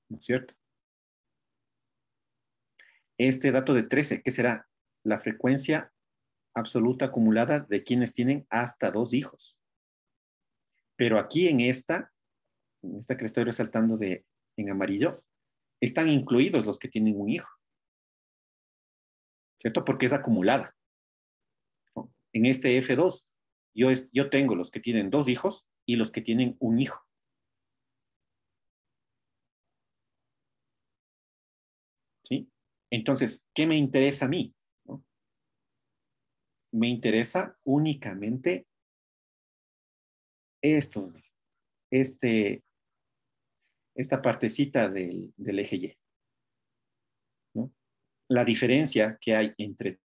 [SPEAKER 1] ¿No es cierto? Este dato de 13, ¿qué será? La frecuencia absoluta acumulada de quienes tienen hasta 2 hijos. Pero aquí en esta que le estoy resaltando en amarillo, están incluidos los que tienen un hijo, ¿cierto? Porque es acumulada, ¿no? En este F2, yo tengo los que tienen 2 hijos y los que tienen un hijo. ¿Sí? Entonces, ¿qué me interesa a mí? ¿No? Me interesa únicamente esto, esta partecita del eje Y, ¿no? La diferencia que hay entre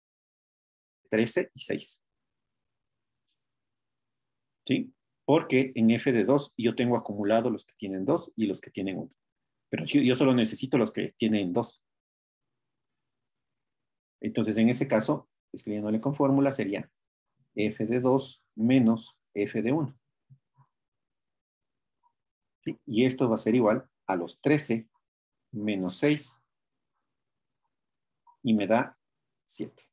[SPEAKER 1] 13 y 6. ¿Sí? Porque en F de 2 yo tengo acumulado los que tienen 2 y los que tienen 1. Pero yo solo necesito los que tienen 2. Entonces, en ese caso, escribiéndole con fórmula, sería F de 2 menos F de 1. ¿Sí? Y esto va a ser igual a los 13 menos 6 y me da 7.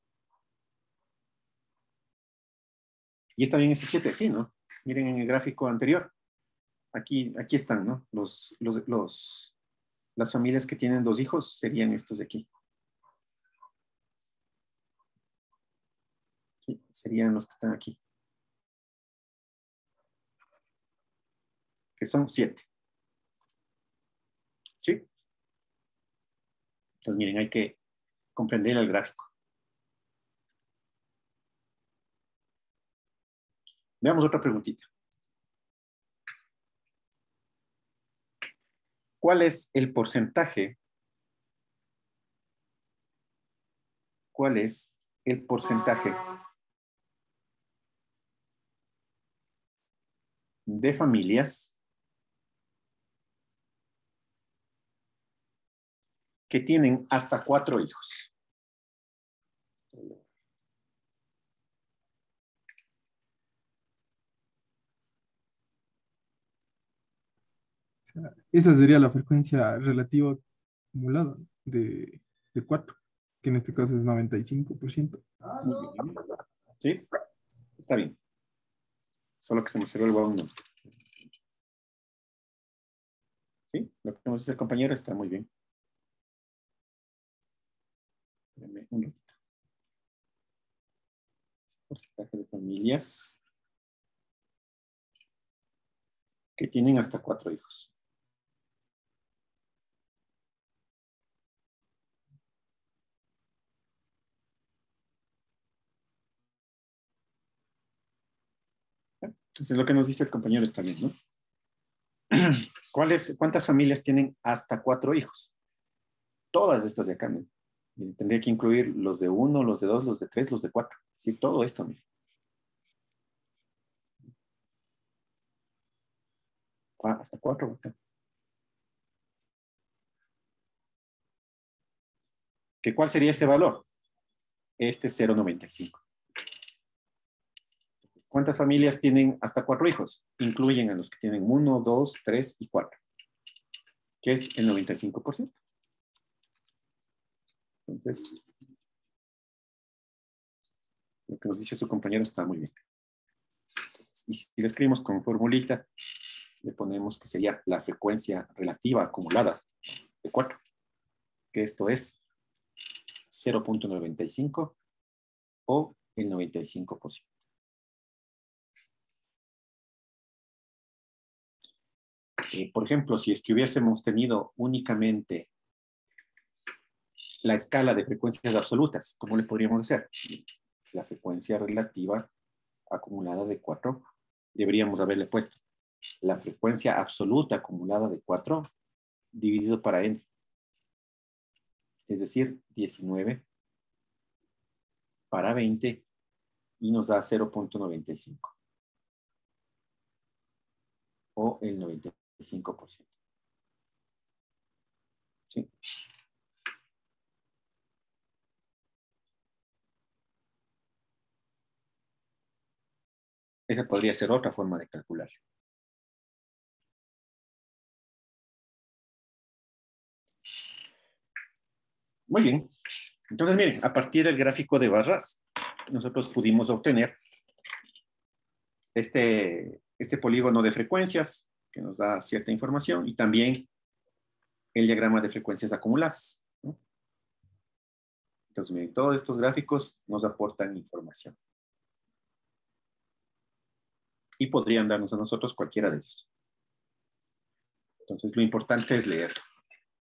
[SPEAKER 1] Y está bien ese 7, sí, ¿no? Miren en el gráfico anterior. Aquí están, ¿no? Las familias que tienen 2 hijos serían estos de aquí. ¿Sí? Serían los que están aquí. Que son 7. ¿Sí? Entonces, miren, hay que comprender el gráfico. Veamos otra preguntita. ¿Cuál es el porcentaje? ¿Cuál es el porcentaje de familias que tienen hasta 4 hijos?
[SPEAKER 4] Esa sería la frecuencia relativa acumulada de 4, que en este caso es 95%.
[SPEAKER 1] Muy bien. ¿Sí? Está bien. Solo que se me cerró el guau. ¿Sí? Lo que nos dice el compañero está muy bien. Espérenme un ratito. Porcentaje de familias que tienen hasta 4 hijos. Entonces, lo que nos dice el compañero está bien, ¿no? ¿Cuántas familias tienen hasta 4 hijos? Todas estas de acá, ¿no? Tendría que incluir los de 1, los de 2, los de 3, los de 4. Sí, todo esto, mire. Hasta 4. Acá. ¿Cuál sería ese valor? Este es 0,95. ¿Cuántas familias tienen hasta 4 hijos? Incluyen a los que tienen 1, 2, 3 y 4, que es el 95%. Entonces, lo que nos dice su compañero está muy bien. Y si lo escribimos con formulita, le ponemos que sería la frecuencia relativa acumulada de 4, que esto es 0.95 o el 95%. Por ejemplo, si es que hubiésemos tenido únicamente la escala de frecuencias absolutas, ¿cómo le podríamos hacer? La frecuencia relativa acumulada de 4, deberíamos haberle puesto la frecuencia absoluta acumulada de 4 dividido para n. Es decir, 19 para 20 y nos da 0.95 o el 95%. ¿Sí? Esa podría ser otra forma de calcular. Muy bien. Entonces, miren, a partir del gráfico de barras, nosotros pudimos obtener este polígono de frecuencias que nos da cierta información y también el diagrama de frecuencias acumuladas, ¿no? Entonces, miren, todos estos gráficos nos aportan información. Y podrían darnos a nosotros cualquiera de ellos. Entonces, lo importante es leer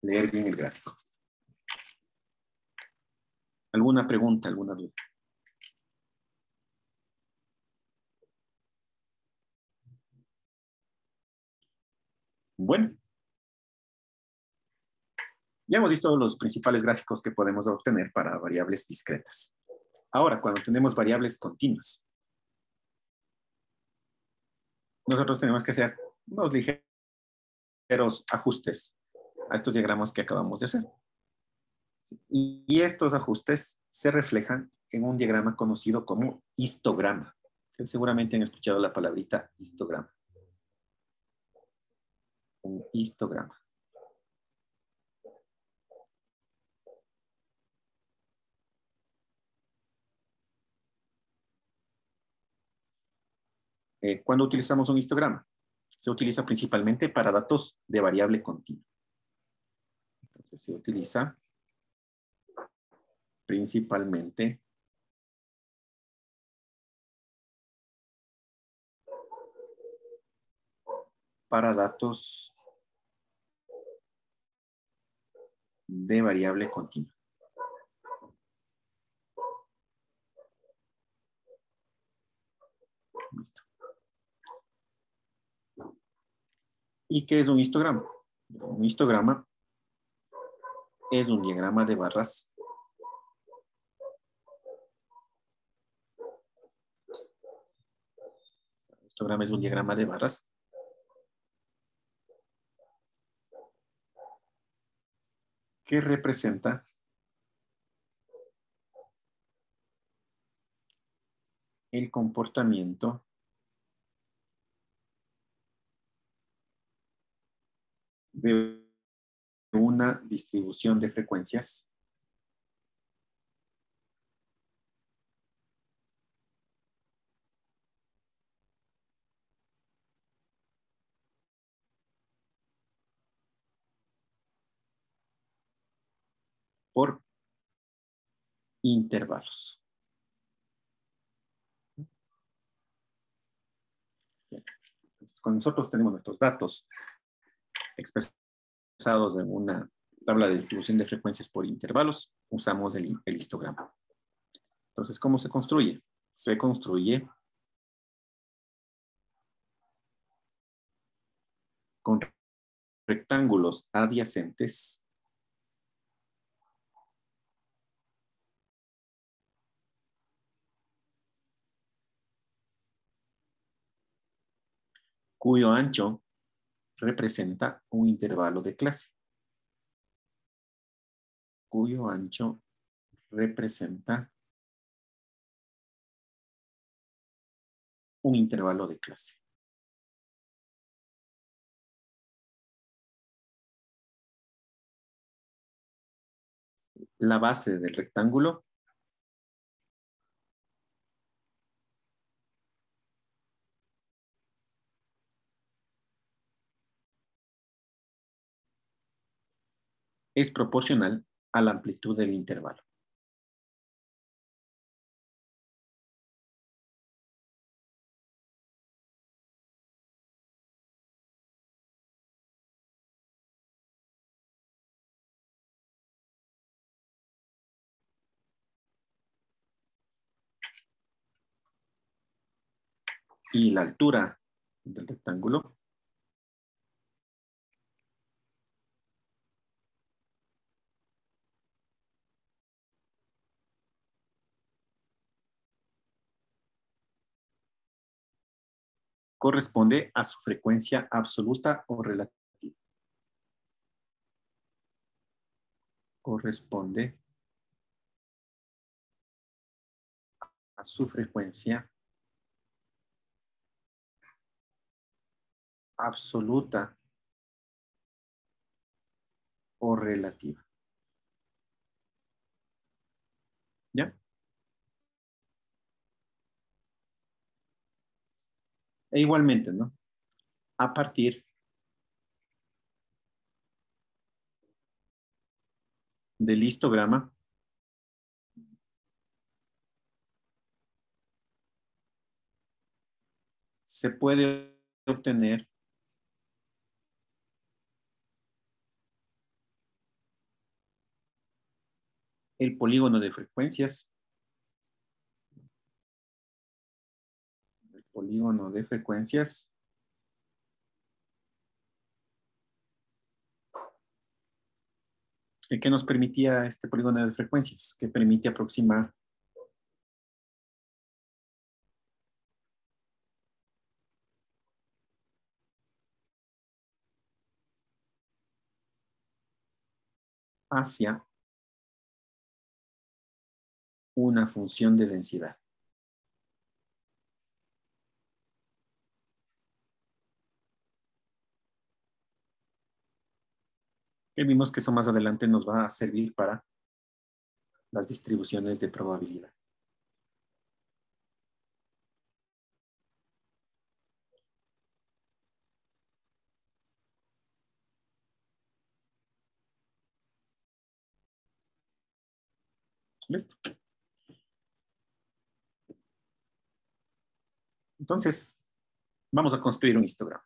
[SPEAKER 1] bien el gráfico. ¿Alguna pregunta, alguna duda? Bueno. Ya hemos visto los principales gráficos que podemos obtener para variables discretas. Ahora, cuando tenemos variables continuas, nosotros tenemos que hacer unos ligeros ajustes a estos diagramas que acabamos de hacer. Y estos ajustes se reflejan en un diagrama conocido como histograma. Seguramente han escuchado la palabrita histograma. Un histograma. Cuando utilizamos un histograma, se utiliza principalmente para datos de variable continua. Entonces se utiliza principalmente para datos de variable continua. Listo. ¿Y qué es un histograma? Un histograma es un diagrama de barras que representa el comportamiento de una distribución de frecuencias por intervalos. Entonces, cuando nosotros tenemos nuestros datos expresados en una tabla de distribución de frecuencias por intervalos, usamos el histograma. Entonces, ¿cómo se construye? Se construye con rectángulos adyacentes cuyo ancho representa un intervalo de clase. Cuyo ancho representa un intervalo de clase. La base del rectángulo es proporcional a la amplitud del intervalo. Y la altura del rectángulo corresponde a su frecuencia absoluta o relativa. Corresponde a su frecuencia absoluta o relativa. ¿Ya? E igualmente, ¿no? A partir del histograma se puede obtener el polígono de frecuencias. El polígono de frecuencias ¿qué nos permitía este polígono de frecuencias? Que permite aproximar hacia una función de densidad. Que vimos que eso más adelante nos va a servir para las distribuciones de probabilidad. ¿Listo? Entonces, vamos a construir un histograma.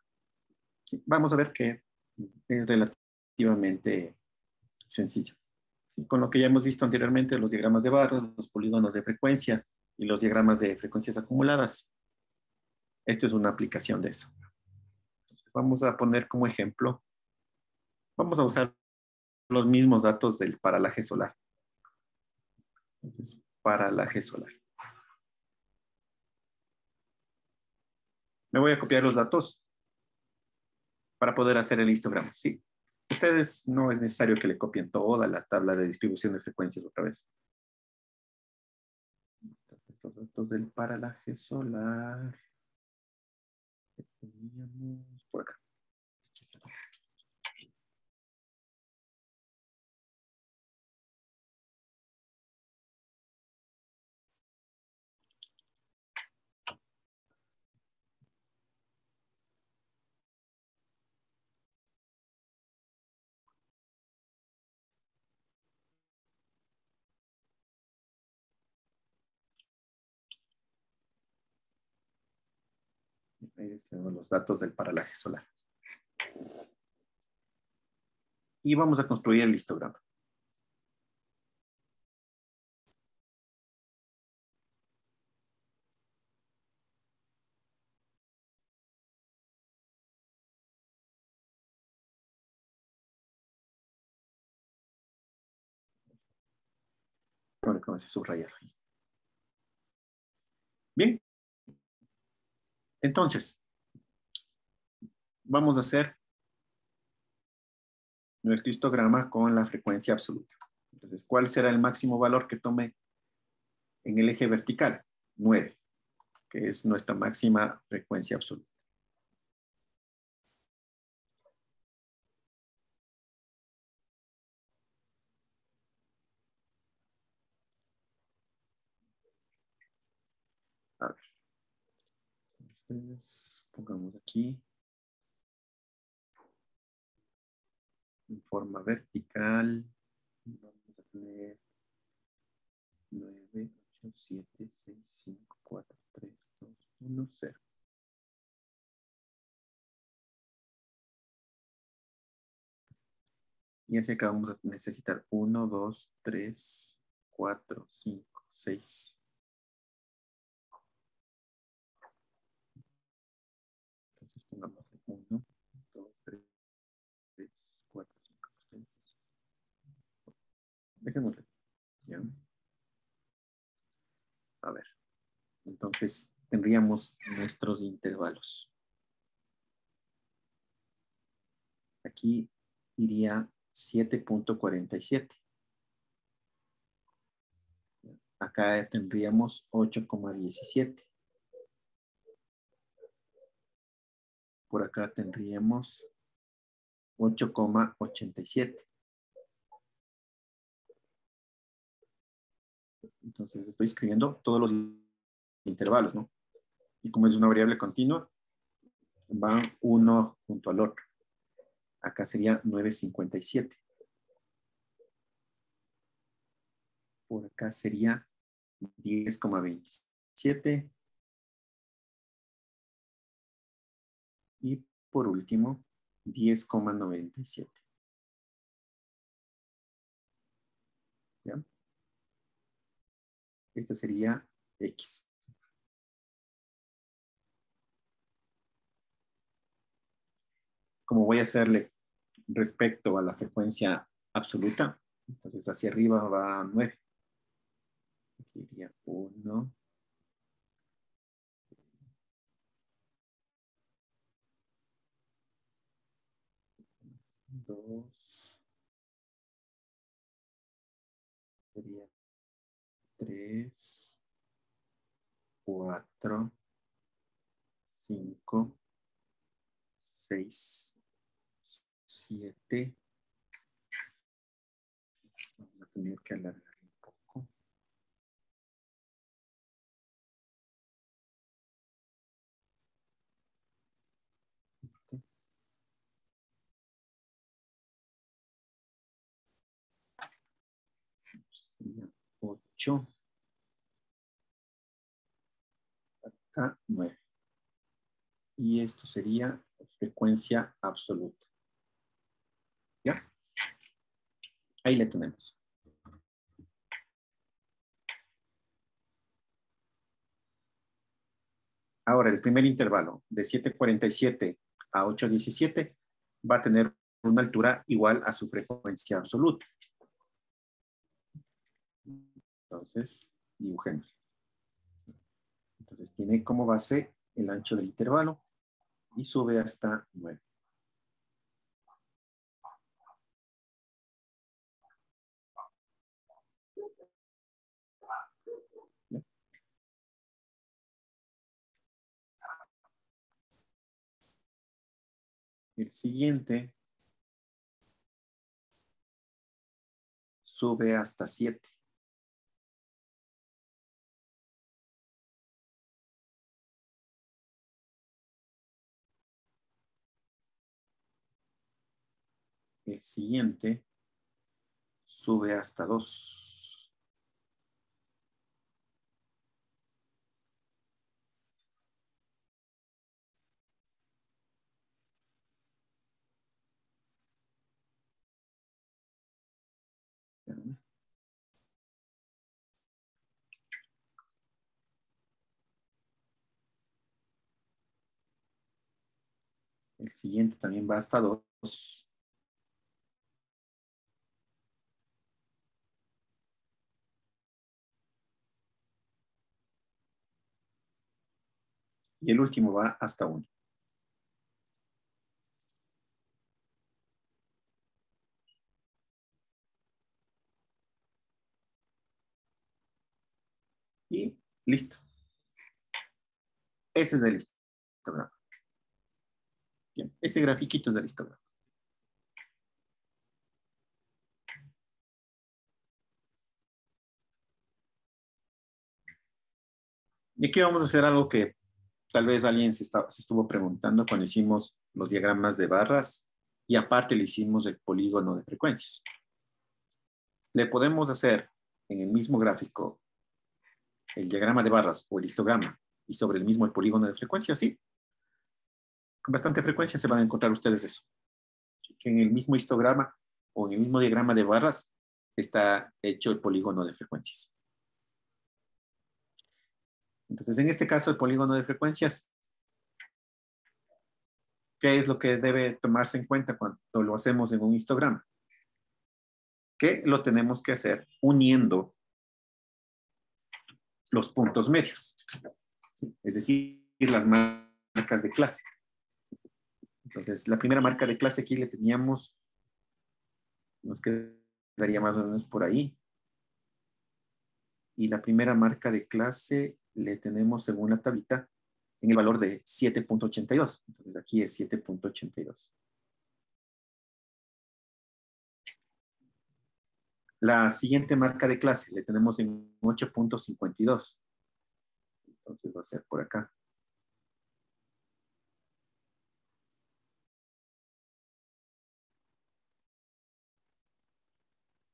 [SPEAKER 1] ¿Sí? Vamos a ver que es relativamente sencillo. ¿Sí? Con lo que ya hemos visto anteriormente, los diagramas de barras, los polígonos de frecuencia y los diagramas de frecuencias acumuladas. Esto es una aplicación de eso. Entonces, vamos a poner como ejemplo, vamos a usar los mismos datos del paralaje solar. Entonces, paralaje solar. Me voy a copiar los datos para poder hacer el histograma, ¿sí? Ustedes no es necesario que le copien toda la tabla de distribución de frecuencias otra vez. Estos datos del paralaje solar. Teníamos por acá. Aquí está. Ahí tenemos los datos del paralaje solar. Y vamos a construir el histograma. Bueno, ¿cómo se subraya? Bien. Entonces, vamos a hacer nuestro histograma con la frecuencia absoluta. Entonces, ¿cuál será el máximo valor que tome en el eje vertical? 9, que es nuestra máxima frecuencia absoluta. A ver. Entonces, pongamos aquí. en forma vertical. Vamos a tener 9, 8, 7, 6, 5, 4, 3, 2, 1, 0. Y así acá vamos a necesitar 1, 2, 3, 4, 5, 6. Entonces pongamos 1, 2, 3, 4, 5, 6. Dejémoslo. ¿Ya? A ver. Entonces tendríamos nuestros intervalos. Aquí iría 7.47. Acá tendríamos 8,17. Por acá tendríamos 8,87. Entonces estoy escribiendo todos los intervalos, ¿no? Y como es una variable continua, van uno junto al otro. Acá sería 9,57. Por acá sería 10,27. Y por último, 10,97. ¿Ya? Esto sería X. Como voy a hacerle respecto a la frecuencia absoluta, entonces hacia arriba va 9. Aquí iría 1. 2. Sería 3, 4, 5, 6, 7. Vamos a tener que alargar un poco. Sería 8. Acá 9. Y esto sería frecuencia absoluta. ¿Ya? Ahí le tenemos. Ahora, el primer intervalo de 7,47 a 8,17 va a tener una altura igual a su frecuencia absoluta. Entonces, dibujemos. Entonces, tiene como base el ancho del intervalo y sube hasta 9. El siguiente sube hasta 7. El siguiente sube hasta 2. El siguiente también va hasta 2. Y el último va hasta 1. Y listo. Ese es el histograma. Bien, ese grafiquito es del histograma. Y aquí vamos a hacer algo que tal vez alguien se estuvo preguntando cuando hicimos los diagramas de barras. y aparte le hicimos el polígono de frecuencias. Le podemos hacer en el mismo gráfico el diagrama de barras o el histograma y sobre el mismo el polígono de frecuencias, sí. Con bastante frecuencia se van a encontrar ustedes eso. Que en el mismo histograma o en el mismo diagrama de barras está hecho el polígono de frecuencias. Entonces, en este caso, el polígono de frecuencias, ¿qué es lo que debe tomarse en cuenta cuando lo hacemos en un histograma? Que lo tenemos que hacer uniendo los puntos medios, ¿sí? Es decir, las marcas de clase. Entonces, la primera marca de clase aquí le teníamos, nos quedaría más o menos por ahí. Y la primera marca de clase le tenemos según la tablita en el valor de 7.82. Entonces, aquí es 7.82. La siguiente marca de clase le tenemos en 8.52. Entonces va a ser por acá.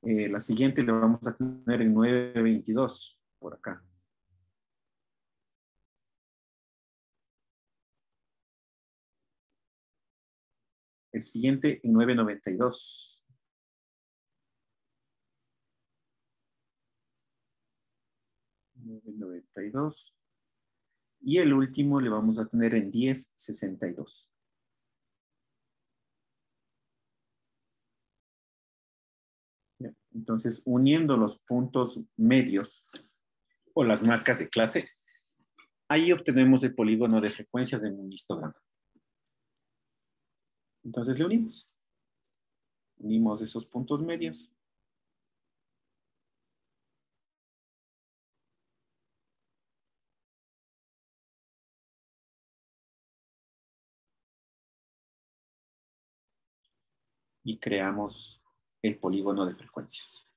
[SPEAKER 1] La siguiente le vamos a tener en 9.22 por acá. El siguiente en 9.92. Y el último le vamos a tener en 10.62. Entonces, uniendo los puntos medios o las marcas de clase, ahí obtenemos el polígono de frecuencias en un histograma. Entonces le unimos. Unimos esos puntos medios. Y creamos el polígono de frecuencias.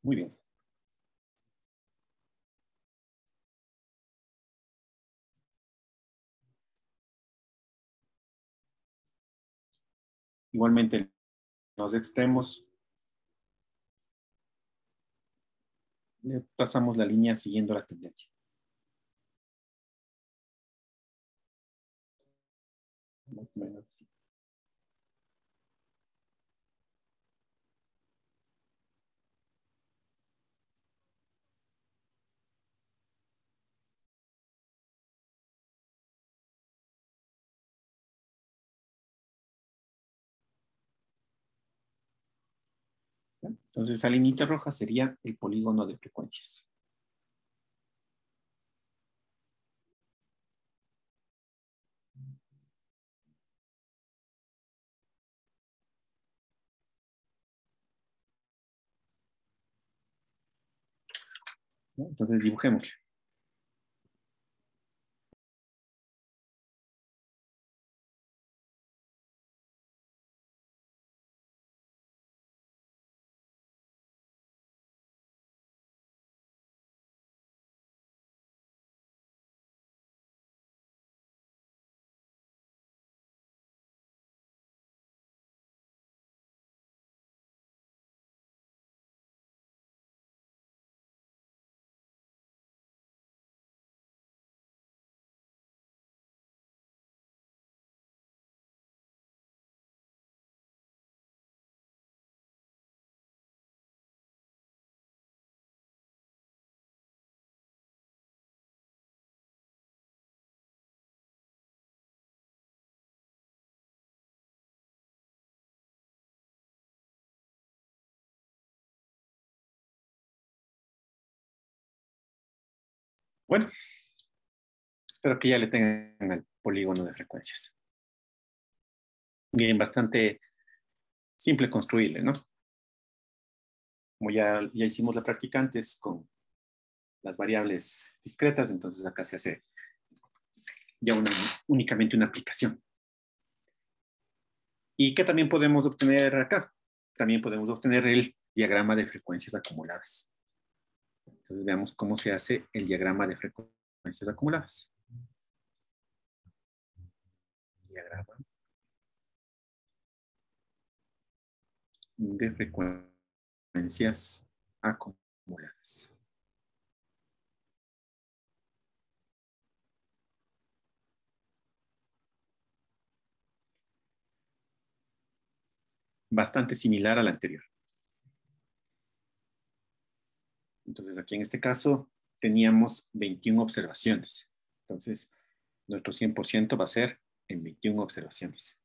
[SPEAKER 1] Muy bien. Igualmente, los extremos le trazamos la línea siguiendo la tendencia. Más o menos así. ¿Ya? Entonces, esa línea roja sería el polígono de frecuencias. ¿Ya? Entonces, dibujémoslo. Bueno, espero que ya le tengan el polígono de frecuencias. Bien, bastante simple construirle, ¿no? Como ya hicimos la práctica antes con las variables discretas, entonces acá se hace ya únicamente una aplicación. ¿Y qué también podemos obtener acá? También podemos obtener el diagrama de frecuencias acumuladas. Entonces veamos cómo se hace el diagrama de frecuencias acumuladas. Diagrama de frecuencias acumuladas. Bastante similar al anterior. Entonces aquí en este caso teníamos 21 observaciones. Entonces nuestro 100% va a ser en 21 observaciones.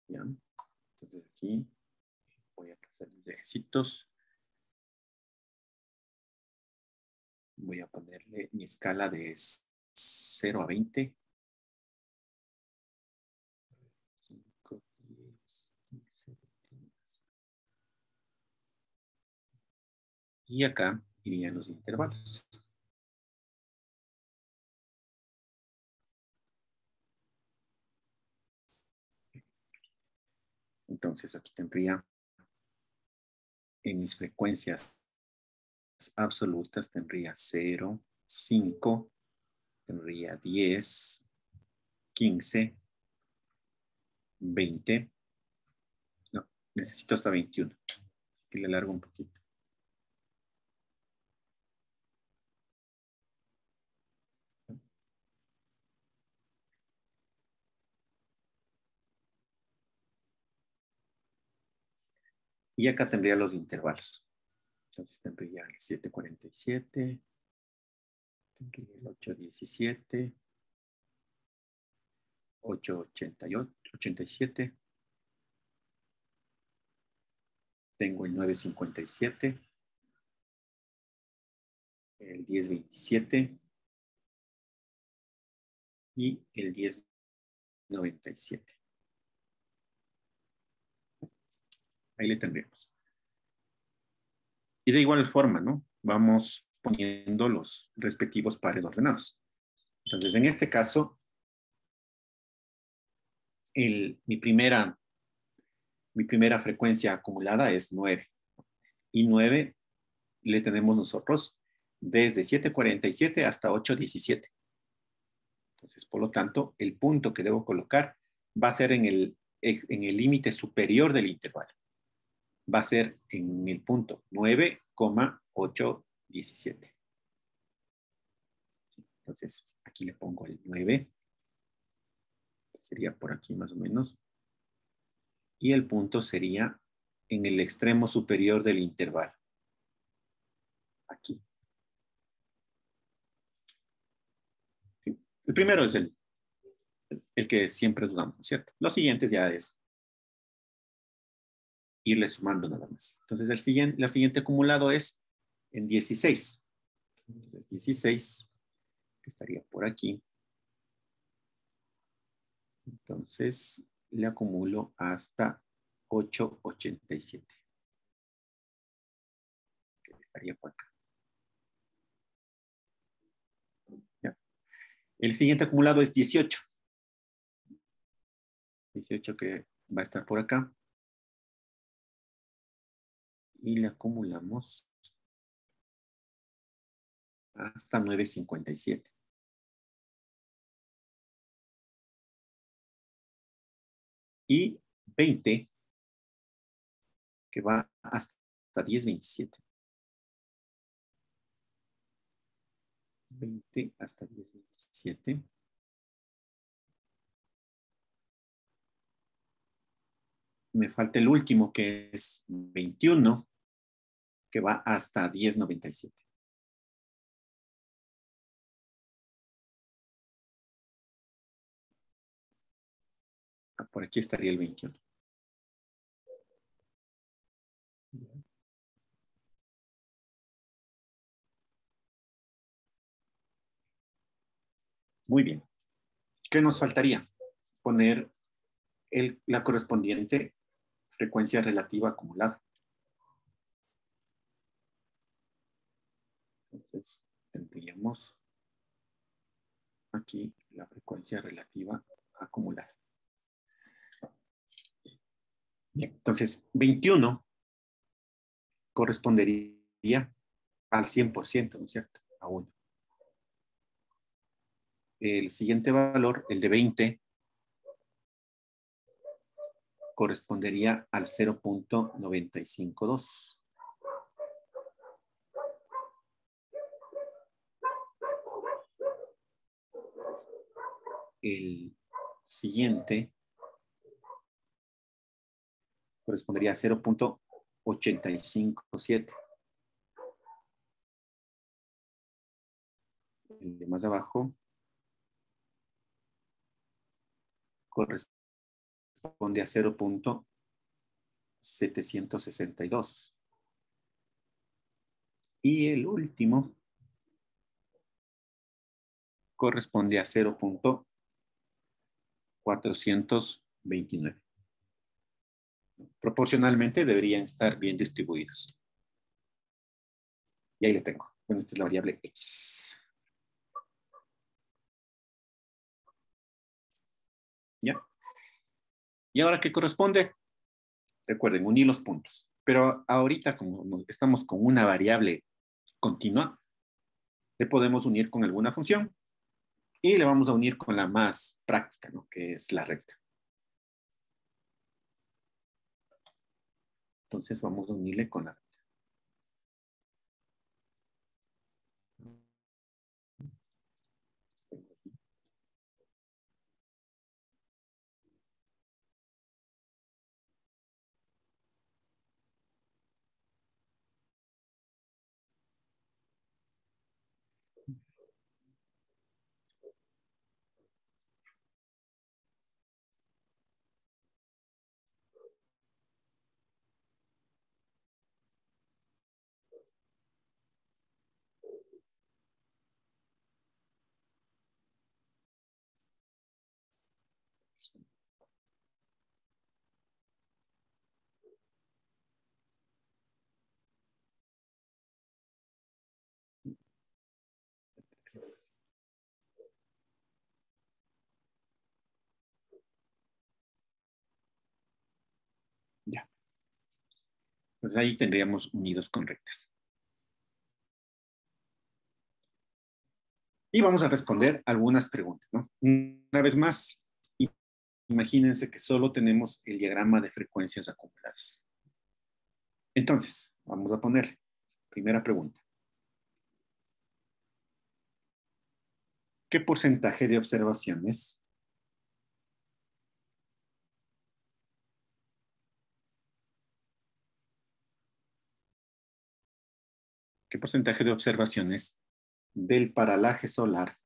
[SPEAKER 1] ¿Ya? Entonces aquí voy a pasar mis ejecitos. Voy a ponerle mi escala de 0 a 20. 5, 10, 15, 20. Y acá irían los intervalos. Entonces aquí tendría en mis frecuencias absolutas, tendría 0, 5, tendría 10, 15, 20. No, necesito hasta 21. Y le largo un poquito. Y acá tendría los intervalos. Entonces tendría el 747, tendría el 817, 888, 87. Tengo el 957, el 1027 y el 1097. Ahí le tendríamos. Y de igual forma, ¿no? Vamos poniendo los respectivos pares ordenados. Entonces, en este caso, mi primera frecuencia acumulada es 9. Y 9 le tenemos nosotros desde 747 hasta 817. Entonces, por lo tanto, el punto que debo colocar va a ser en el límite superior del intervalo. Va a ser en el punto 9,817. Entonces, aquí le pongo el 9. Sería por aquí más o menos. Y el punto sería en el extremo superior del intervalo. Aquí. ¿Sí? El primero es el que siempre dudamos, ¿cierto? Los siguientes ya es irle sumando nada más. Entonces, la siguiente acumulado es en 16. Entonces, 16, que estaría por aquí. Entonces, le acumulo hasta 887. Que estaría por acá. ¿Ya? El siguiente acumulado es 18. 18 que va a estar por acá. Y le acumulamos hasta 957. Y 20 que va hasta 1027. 20 hasta 1027. Me falta el último que es 21 que va hasta 1097. Por aquí estaría el 21. Muy bien. ¿Qué nos faltaría? Poner la correspondiente frecuencia relativa acumulada. Entonces, tendríamos aquí la frecuencia relativa acumulada. Bien, entonces 21 correspondería al 100%, ¿no es cierto? A 1. El siguiente valor, el de 20, correspondería al 0.952. El siguiente correspondería a 0.857. El de más abajo corresponde a 0.762. Y el último corresponde a 0.429. Proporcionalmente deberían estar bien distribuidos. Y ahí le tengo. Bueno, esta es la variable X. ¿Ya? ¿Y ahora qué corresponde? Recuerden, unir los puntos. Pero ahorita, como estamos con una variable continua, le podemos unir con alguna función y le vamos a unir con la más práctica, ¿no? Que es la recta. Entonces vamos a unirle con la recta. Ya. Pues ahí tendríamos unidos con rectas. Y vamos a responder algunas preguntas, ¿no? Una vez más, imagínense que solo tenemos el diagrama de frecuencias acumuladas. Entonces, vamos a poner primera pregunta. ¿Qué porcentaje de observaciones del paralaje solar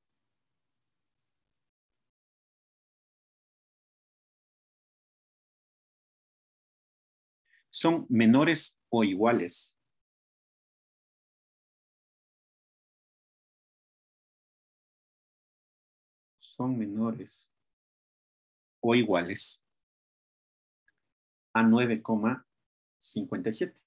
[SPEAKER 1] son menores o iguales a 9,57?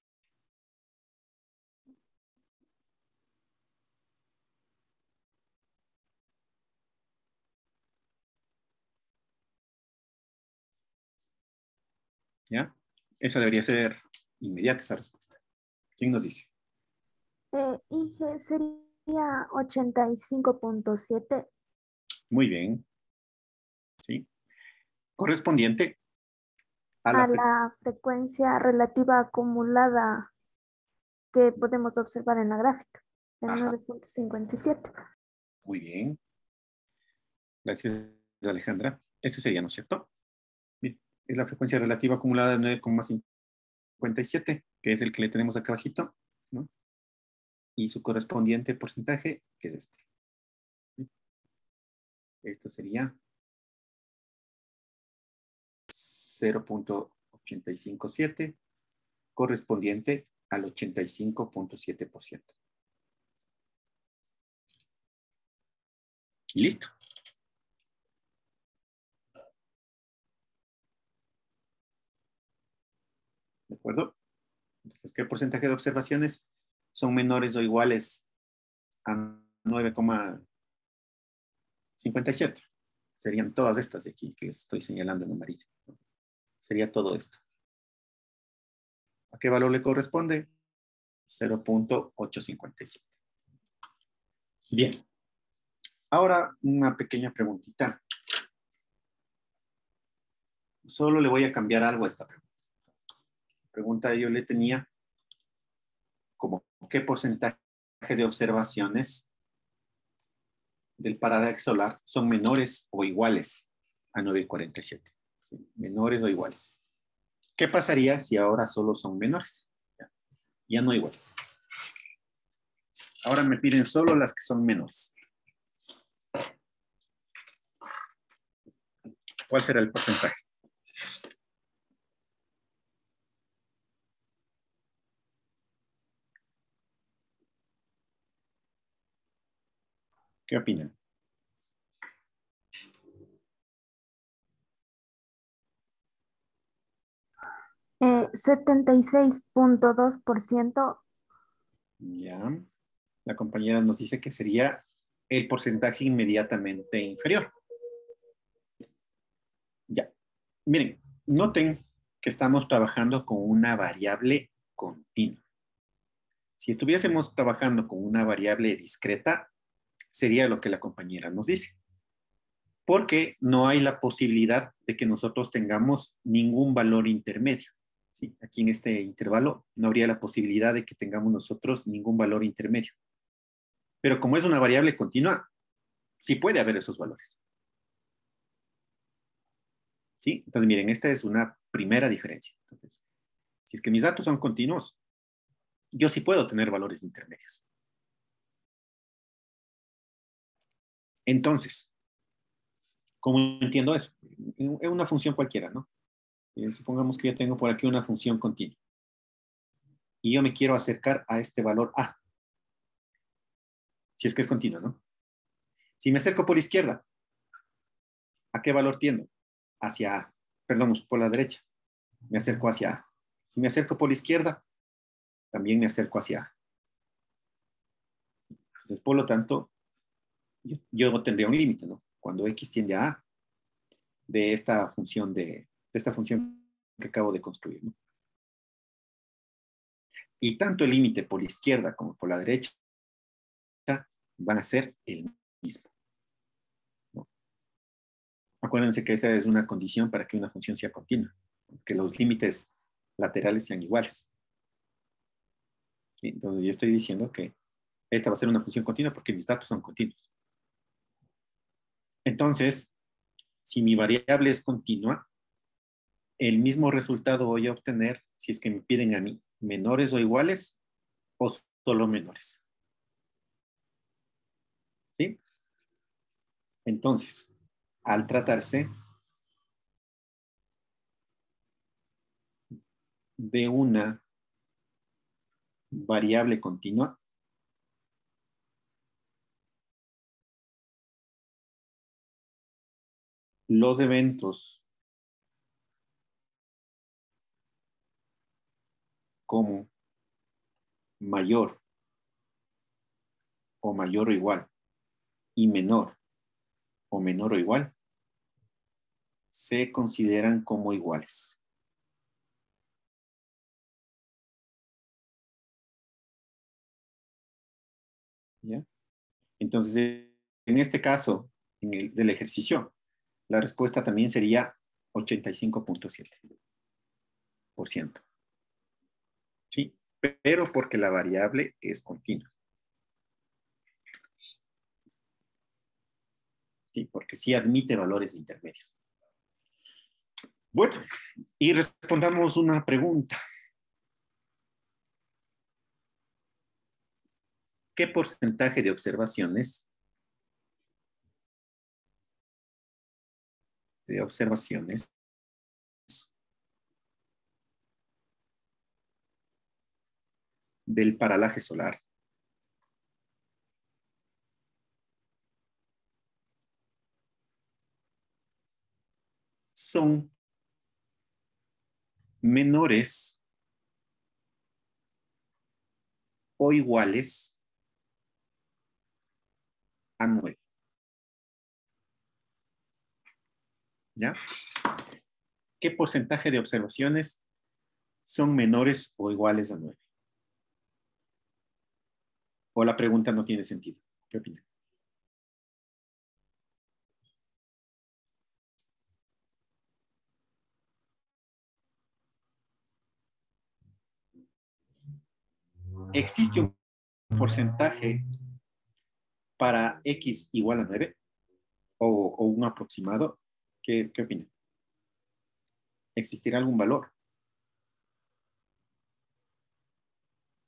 [SPEAKER 1] ¿Ya? Esa debería ser inmediata esa respuesta. ¿Quién nos dice?
[SPEAKER 2] IG sería 85.7.
[SPEAKER 1] Muy bien. ¿Sí? Correspondiente a
[SPEAKER 2] A la frecuencia relativa acumulada que podemos observar en la gráfica, el
[SPEAKER 1] Ajá.
[SPEAKER 2] 9.57.
[SPEAKER 1] Muy bien. Gracias, Alejandra. Ese sería, ¿no es cierto? Bien. Es la frecuencia relativa acumulada de 9,57, que es el que le tenemos acá abajito, ¿no? Y su correspondiente porcentaje es este. Esto sería 0.857, correspondiente al 85.7%. Y listo. acuerdo? Entonces, ¿qué porcentaje de observaciones son menores o iguales a 9,57? Serían todas estas de aquí que les estoy señalando en amarillo. Sería todo esto. ¿A qué valor le corresponde? 0,857. Bien. Ahora una pequeña preguntita. Solo le voy a cambiar algo a esta pregunta. La pregunta yo le tenía como qué porcentaje de observaciones del parallaje solar son menores o iguales a 9,47. Menores o iguales. ¿Qué pasaría si ahora solo son menores? Ya no iguales. Ahora me piden solo las que son menores. ¿Cuál será el porcentaje? ¿Qué opinan?
[SPEAKER 2] Eh, 76.2%.
[SPEAKER 1] Ya. La compañera nos dice que sería el porcentaje inmediatamente inferior. Ya. Miren, noten que estamos trabajando con una variable continua. Si estuviésemos trabajando con una variable discreta, sería lo que la compañera nos dice. Porque no hay la posibilidad de que nosotros tengamos ningún valor intermedio. ¿Sí? Aquí en este intervalo no habría la posibilidad de que tengamos nosotros ningún valor intermedio. Pero como es una variable continua, sí puede haber esos valores. ¿Sí? Entonces, miren, esta es una primera diferencia. Entonces, si es que mis datos son continuos, yo sí puedo tener valores intermedios. Entonces, ¿cómo entiendo eso? En una función cualquiera, ¿no? Supongamos que yo tengo por aquí una función continua. Y yo me quiero acercar a este valor A. Si es que es continua, ¿no? Si me acerco por la izquierda, ¿a qué valor tiendo? Hacia A. Perdón, por la derecha. Me acerco hacia A. Si me acerco por la izquierda, también me acerco hacia A. Entonces, por lo tanto, yo tendría un límite, ¿no? Cuando X tiende a A, de esta función que acabo de construir, ¿no? Y tanto el límite por la izquierda como por la derecha van a ser el mismo, ¿no? Acuérdense que esa es una condición para que una función sea continua, que los límites laterales sean iguales. ¿Sí? Entonces yo estoy diciendo que esta va a ser una función continua porque mis datos son continuos. Entonces, si mi variable es continua, el mismo resultado voy a obtener si es que me piden a mí menores o iguales o solo menores. ¿Sí? Entonces, al tratarse de una variable continua, los eventos como mayor o mayor o igual y menor o menor o igual se consideran como iguales. ¿Ya? Entonces, en este caso, en el del ejercicio, la respuesta también sería 85.7%. ¿Sí? Pero porque la variable es continua. ¿Sí? Porque sí admite valores intermedios. Bueno, y respondamos una pregunta. ¿Qué porcentaje de observaciones del paralaje solar son menores o iguales a 9. ¿Ya? ¿Qué porcentaje de observaciones son menores o iguales a 9? O la pregunta no tiene sentido. ¿Qué opinan? ¿Existe un porcentaje para x igual a 9? ¿O un aproximado? ¿Qué opinan? ¿Existirá algún valor?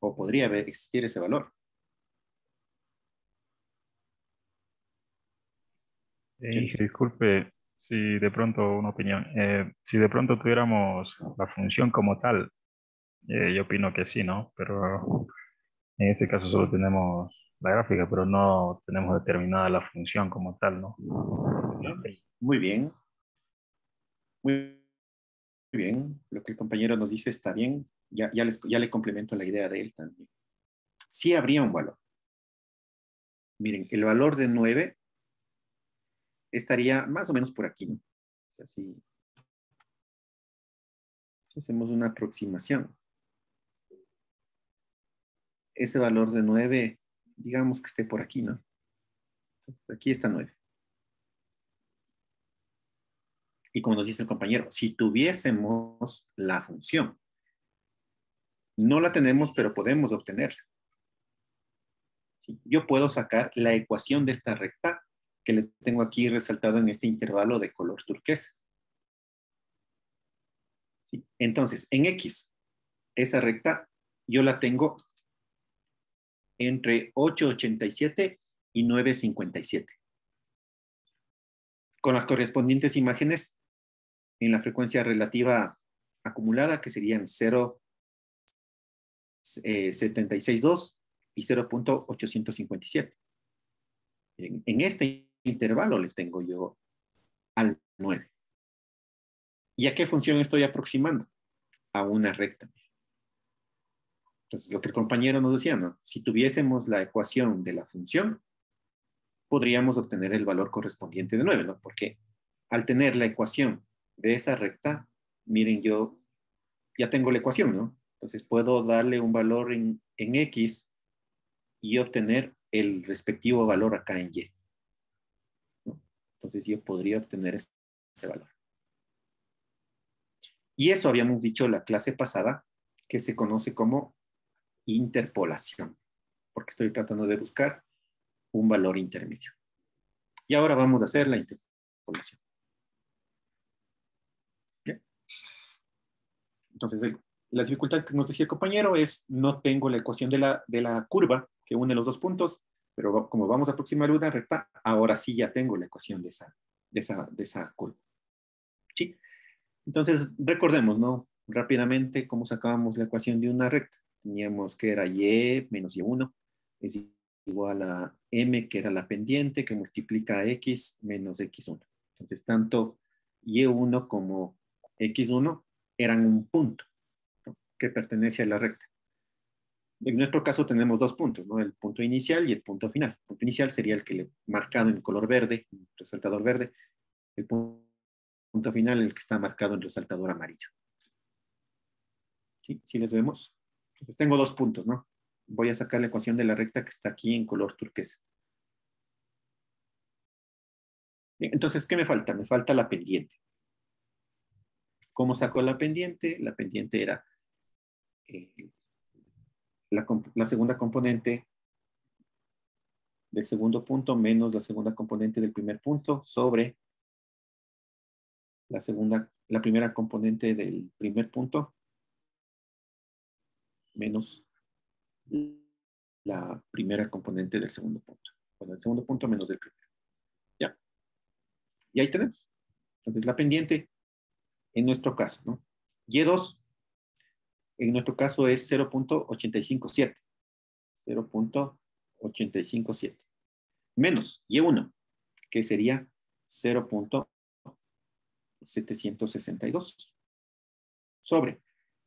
[SPEAKER 1] ¿O podría existir ese valor? ¿Qué dices?
[SPEAKER 6] Disculpe, si de pronto una opinión, si de pronto tuviéramos la función como tal, yo opino que sí, ¿no? Pero en este caso solo tenemos la gráfica, pero no tenemos determinada la función como tal, ¿no?
[SPEAKER 1] Muy bien. Muy bien. Lo que el compañero nos dice está bien. Ya le complemento la idea de él también. Sí habría un valor. Miren, el valor de 9 estaría más o menos por aquí, ¿no? O sea, si hacemos una aproximación, ese valor de 9, digamos que esté por aquí, ¿no? Entonces, aquí está 9. Y como nos dice el compañero, si tuviésemos la función, no la tenemos, pero podemos obtenerla. ¿Sí? Yo puedo sacar la ecuación de esta recta que le tengo aquí resaltado en este intervalo de color turquesa. ¿Sí? Entonces, en X, esa recta yo la tengo entre 8,87 y 9,57. Con las correspondientes imágenes en la frecuencia relativa acumulada, que serían 0,762 y 0,857. En este intervalo les tengo yo al 9. ¿Y a qué función estoy aproximando? A una recta. Entonces, lo que el compañero nos decía, ¿no? Si tuviésemos la ecuación de la función, podríamos obtener el valor correspondiente de 9, ¿no? Porque al tener la ecuación de esa recta, miren, yo ya tengo la ecuación, ¿no? Entonces puedo darle un valor en X y obtener el respectivo valor acá en Y, ¿no? Entonces yo podría obtener este valor. Y eso habíamos dicho la clase pasada, que se conoce como interpolación, porque estoy tratando de buscar un valor intermedio. Y ahora vamos a hacer la interpolación. ¿Bien? Entonces, la dificultad que nos decía el compañero es no tengo la ecuación de la curva que une los dos puntos, pero como vamos a aproximar una recta, ahora sí ya tengo la ecuación de esa curva. ¿Sí? Entonces, recordemos, ¿no? Rápidamente cómo sacábamos la ecuación de una recta. Teníamos que era y menos y1 es igual a m, que era la pendiente, que multiplica a x menos x1. Entonces, tanto y1 como x1 eran un punto, ¿no?, que pertenece a la recta. En nuestro caso tenemos dos puntos, ¿no? El punto inicial y el punto final. El punto inicial sería el que le marcado en color verde, resaltador verde. El punto final, el que está marcado en resaltador amarillo. ¿Sí? ¿Sí les vemos? Entonces tengo dos puntos, ¿no? Voy a sacar la ecuación de la recta que está aquí en color turquesa. Bien, entonces, ¿qué me falta? Me falta la pendiente. ¿Cómo saco la pendiente? La pendiente era la segunda componente del segundo punto menos la segunda componente del primer punto sobre la primera componente del primer punto menos la primera componente del segundo punto. Bueno, el segundo punto menos del primero. Ya. Y ahí tenemos. Entonces, la pendiente, en nuestro caso, ¿no? Y2, en nuestro caso es 0,857. 0,857. Menos Y1, que sería 0,762. Sobre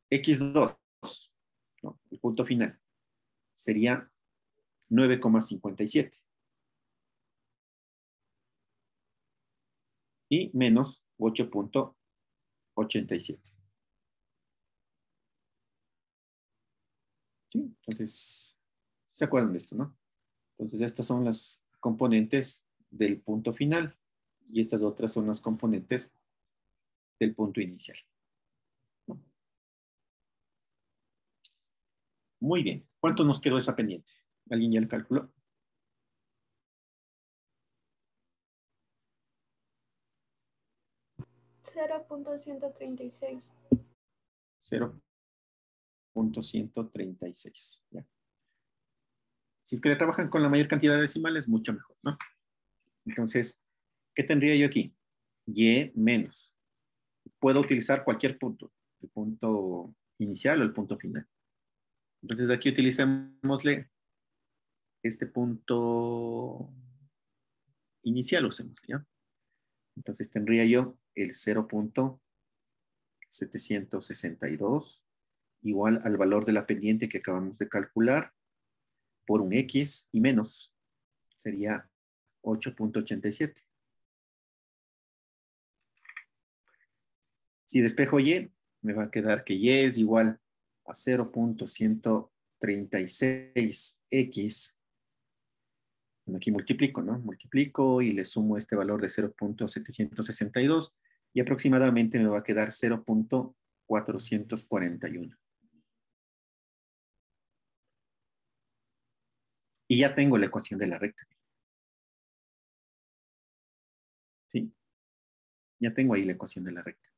[SPEAKER 1] X2, ¿no?, el punto final, sería 9,57. Y menos 8,87. ¿Sí? Entonces, ¿se acuerdan de esto, no? Entonces, estas son las componentes del punto final y estas otras son las componentes del punto inicial. ¿No? Muy bien. ¿Cuánto nos quedó esa pendiente? ¿Alguien ya el calculó?
[SPEAKER 3] 0.136.
[SPEAKER 1] 0.136. ¿Ya? Si es que le trabajan con la mayor cantidad de decimales, mucho mejor, ¿no? Entonces, ¿qué tendría yo aquí? Y menos. Puedo utilizar cualquier punto, el punto inicial o el punto final. Entonces, aquí utilicémosle este punto inicial, usemos, ¿ya? Entonces, tendría yo el 0.762 igual al valor de la pendiente que acabamos de calcular por un X y menos. Sería 8,87. Si despejo Y, me va a quedar que Y es igual a 0.136X. Bueno, aquí multiplico, ¿no? Multiplico y le sumo este valor de 0.762 y aproximadamente me va a quedar 0.441. Y ya tengo la ecuación de la recta. ¿Sí? Ya tengo ahí la ecuación de la recta.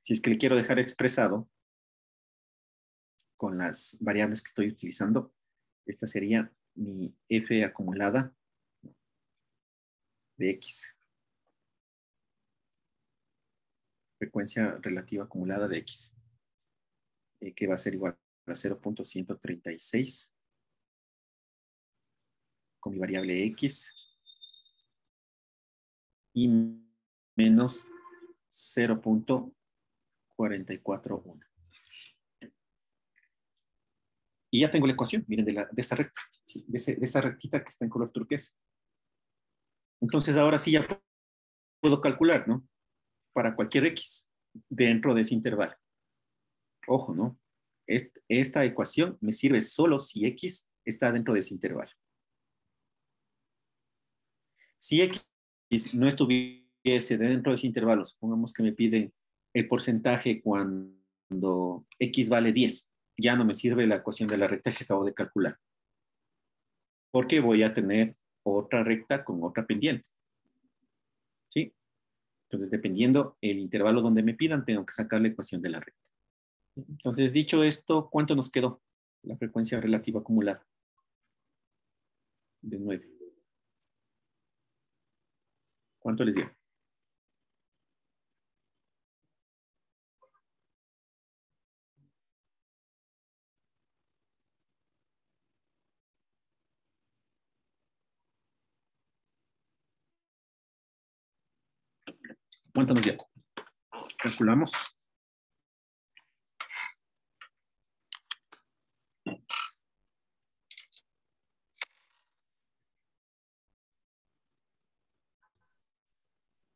[SPEAKER 1] Si es que le quiero dejar expresado con las variables que estoy utilizando, esta sería mi F acumulada de X. Frecuencia relativa acumulada de X. Que va a ser igual a 0.136 con mi variable X y menos 0.441. Y ya tengo la ecuación, miren, de esa recta, ¿sí? de esa rectita que está en color turquesa. Entonces ahora sí ya puedo calcular, ¿no? Para cualquier X dentro de ese intervalo. Ojo, ¿no? Esta ecuación me sirve solo si X está dentro de ese intervalo. Si X no estuviese dentro de ese intervalo, supongamos que me piden el porcentaje cuando X vale 10, ya no me sirve la ecuación de la recta que acabo de calcular. Porque voy a tener otra recta con otra pendiente. ¿Sí? Entonces, dependiendo el intervalo donde me pidan, tengo que sacar la ecuación de la recta. Entonces, dicho esto, ¿cuánto nos quedó? La frecuencia relativa acumulada. De 9. ¿Cuánto les dio? ¿Cuánto nos dio? Calculamos.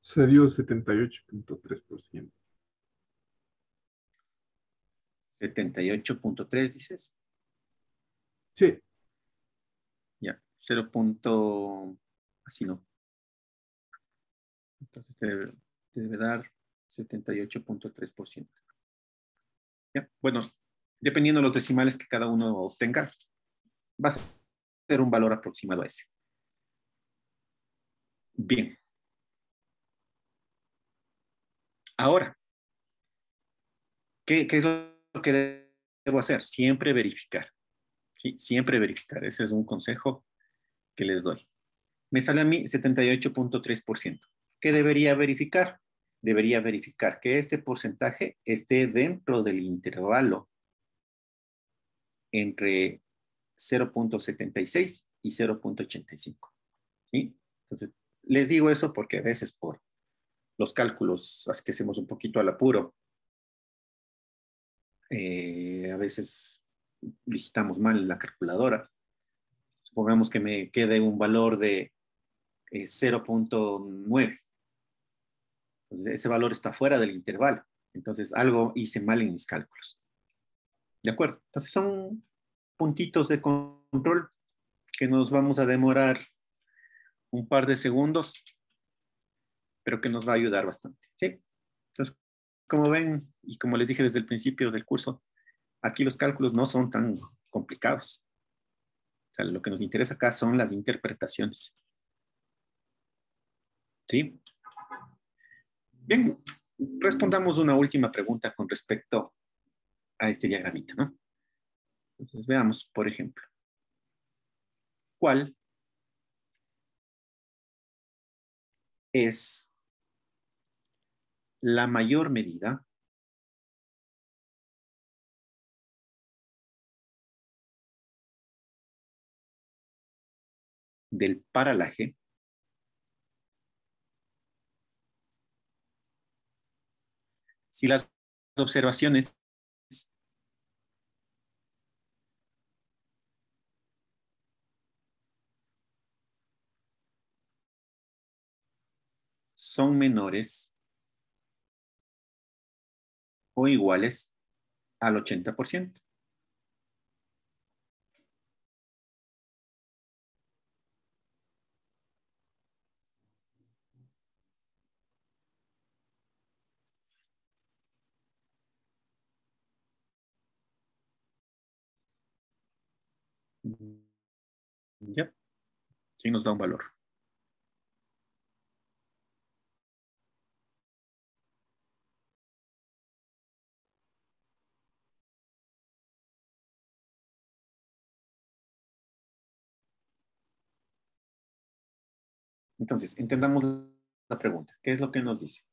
[SPEAKER 4] Salió 78.3%.
[SPEAKER 1] 78,3 dices.
[SPEAKER 4] Sí,
[SPEAKER 1] Ya, 0. Así no. Entonces te debe dar 78,3%. Ya, bueno, dependiendo de los decimales que cada uno obtenga, va a ser un valor aproximado a ese. Bien. Ahora, ¿qué es lo que debo hacer? Siempre verificar. ¿Sí? Siempre verificar. Ese es un consejo que les doy. Me sale a mí 78,3%. ¿Qué debería verificar? Debería verificar que este porcentaje esté dentro del intervalo entre 0.76 y 0.85. ¿Sí? Entonces, les digo eso porque a veces por los cálculos, así que hacemos un poquito al apuro. A veces digitamos mal en la calculadora. Supongamos que me quede un valor de 0.9. Entonces, ese valor está fuera del intervalo. Entonces, algo hice mal en mis cálculos. ¿De acuerdo? Entonces, son puntitos de control que nos vamos a demorar un par de segundos, pero que nos va a ayudar bastante. ¿Sí? Entonces, como ven, y como les dije desde el principio del curso, aquí los cálculos no son tan complicados. O sea, lo que nos interesa acá son las interpretaciones. ¿Sí? Bien, respondamos una última pregunta con respecto a este diagramita, ¿no? Entonces veamos, por ejemplo, ¿cuál es la mayor medida del paralaje si las observaciones son menores o iguales al 80%? Ya, sí nos da un valor. Entonces, entendamos la pregunta. ¿Qué es lo que nos dice?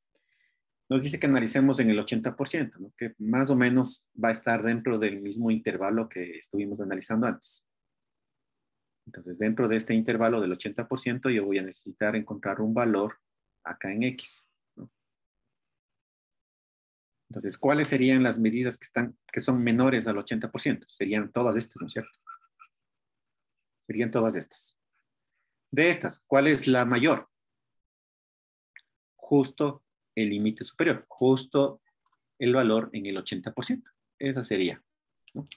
[SPEAKER 1] Nos dice que analicemos en el 80%, ¿no? Que más o menos va a estar dentro del mismo intervalo que estuvimos analizando antes. Entonces, dentro de este intervalo del 80%, yo voy a necesitar encontrar un valor acá en X, ¿no? Entonces, ¿cuáles serían las medidas que son menores al 80%? Serían todas estas, ¿no es cierto? Serían todas estas. De estas, ¿cuál es la mayor? Justo el límite superior, justo el valor en el 80%. Esa sería, ¿no?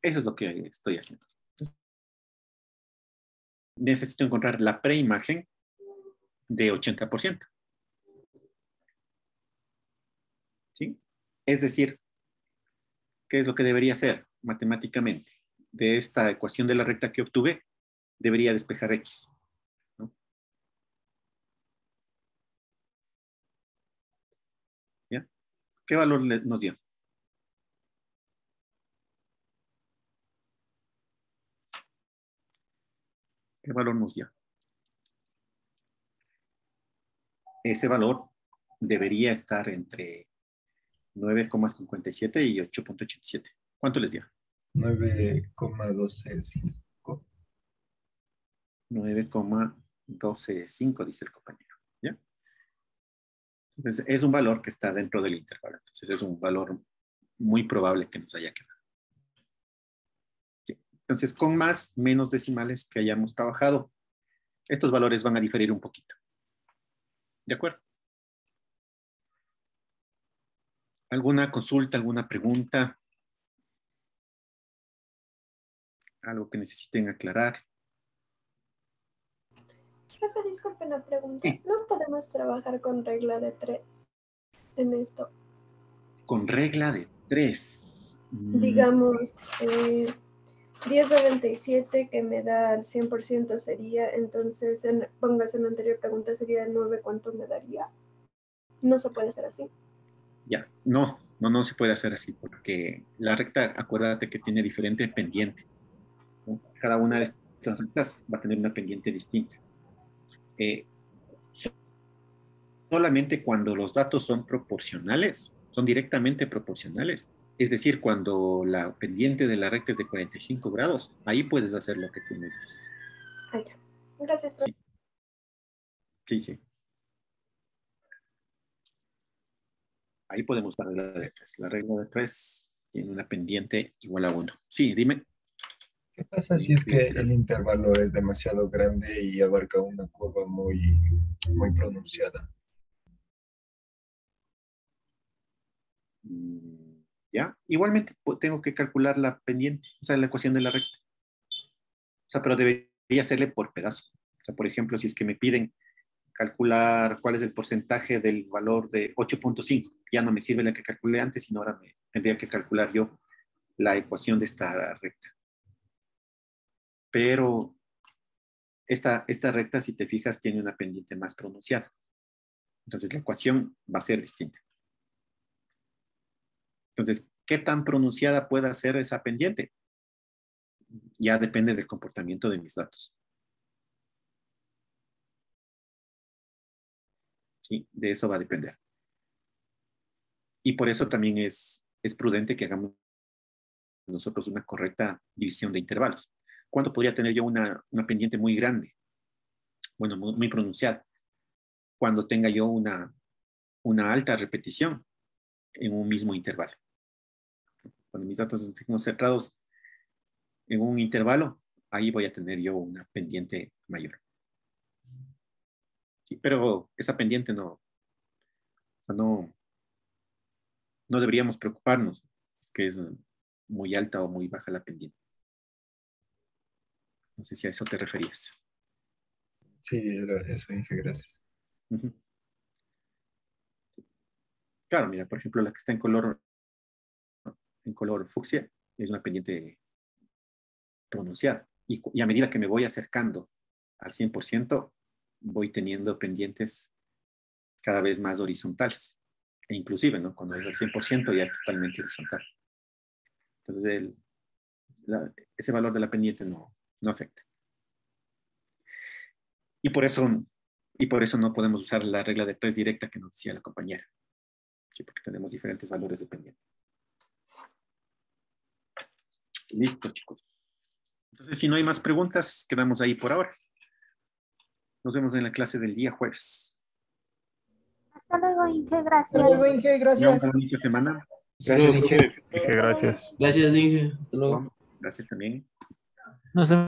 [SPEAKER 1] Eso es lo que estoy haciendo. Necesito encontrar la preimagen de 80%. ¿Sí? Es decir, ¿qué es lo que debería hacer matemáticamente? De esta ecuación de la recta que obtuve, debería despejar X, ¿no? ¿Ya? ¿Qué valor nos dio? ¿Qué valor nos dio? Ese valor debería estar entre 9,57 y 8,87. ¿Cuánto les dio?
[SPEAKER 7] 9,125.
[SPEAKER 1] 9,125, dice el compañero. ¿Ya? Entonces, es un valor que está dentro del intervalo. Entonces, es un valor muy probable que nos haya quedado. ¿Sí? Entonces, con más, menos decimales que hayamos trabajado, estos valores van a diferir un poquito. ¿De acuerdo? ¿Alguna consulta, alguna pregunta? ¿Algo que necesiten aclarar?
[SPEAKER 3] Jefe, disculpe una pregunta.
[SPEAKER 1] Sí.
[SPEAKER 3] ¿No podemos trabajar con regla de 3 en esto?
[SPEAKER 1] Con regla de 3.
[SPEAKER 3] Digamos, 10/97 que me da al 100% sería, entonces, póngase en la anterior pregunta, sería el 9, ¿cuánto me daría? No se puede hacer así.
[SPEAKER 1] Ya, no se puede hacer así porque la recta, acuérdate que tiene diferente pendiente, ¿no? Cada una de estas rectas va a tener una pendiente distinta. Solamente cuando los datos son proporcionales, son directamente proporcionales. Es decir, cuando la pendiente de la recta es de 45 grados, ahí puedes hacer lo que tú me dices.
[SPEAKER 3] Ah, ya. Gracias.
[SPEAKER 1] Sí. Sí, sí. Ahí podemos usar la regla de 3. La regla de 3 tiene una pendiente igual a 1. Sí, dime.
[SPEAKER 7] ¿Qué pasa si es que el intervalo es demasiado grande y abarca una curva muy pronunciada?
[SPEAKER 1] ¿Ya? Igualmente tengo que calcular la pendiente, o sea, la ecuación de la recta. O sea, pero debería hacerle por pedazo. O sea, por ejemplo, si es que me piden calcular cuál es el porcentaje del valor de 8.5, ya no me sirve la que calculé antes, sino ahora tendría que calcular yo la ecuación de esta recta. Pero esta recta, si te fijas, tiene una pendiente más pronunciada. Entonces la ecuación va a ser distinta. Entonces, ¿qué tan pronunciada puede ser esa pendiente? Ya depende del comportamiento de mis datos. Sí, de eso va a depender. Y por eso también es prudente que hagamos nosotros una correcta división de intervalos. ¿Cuándo podría tener yo una pendiente muy grande? Bueno, muy pronunciada. Cuando tenga yo una alta repetición en un mismo intervalo. Cuando mis datos estén concentrados en un intervalo, ahí voy a tener yo una pendiente mayor. Sí, pero esa pendiente no deberíamos preocuparnos. Es que es muy alta o muy baja la pendiente. No sé si a eso te referías.
[SPEAKER 7] Sí, era eso, Inge, gracias.
[SPEAKER 1] Uh-huh. Claro, mira, por ejemplo, la que está en color fucsia es una pendiente pronunciada. Y a medida que me voy acercando al 100%, voy teniendo pendientes cada vez más horizontales. E inclusive, ¿no? Cuando es al 100% ya es totalmente horizontal. Entonces, ese valor de la pendiente no afecta. Y por eso no podemos usar la regla de 3 directa que nos decía la compañera. Sí, porque tenemos diferentes valores de pendiente. Listo, chicos. Entonces, si no hay más preguntas, quedamos ahí por ahora. Nos vemos en la clase del día jueves.
[SPEAKER 2] Hasta luego, Inge, gracias.
[SPEAKER 8] Hasta luego, Inge, gracias.
[SPEAKER 1] Una bonita semana.
[SPEAKER 9] Gracias, Inge.
[SPEAKER 6] Inge, gracias.
[SPEAKER 5] Gracias, Inge. Hasta luego.
[SPEAKER 1] Gracias también.
[SPEAKER 10] Nos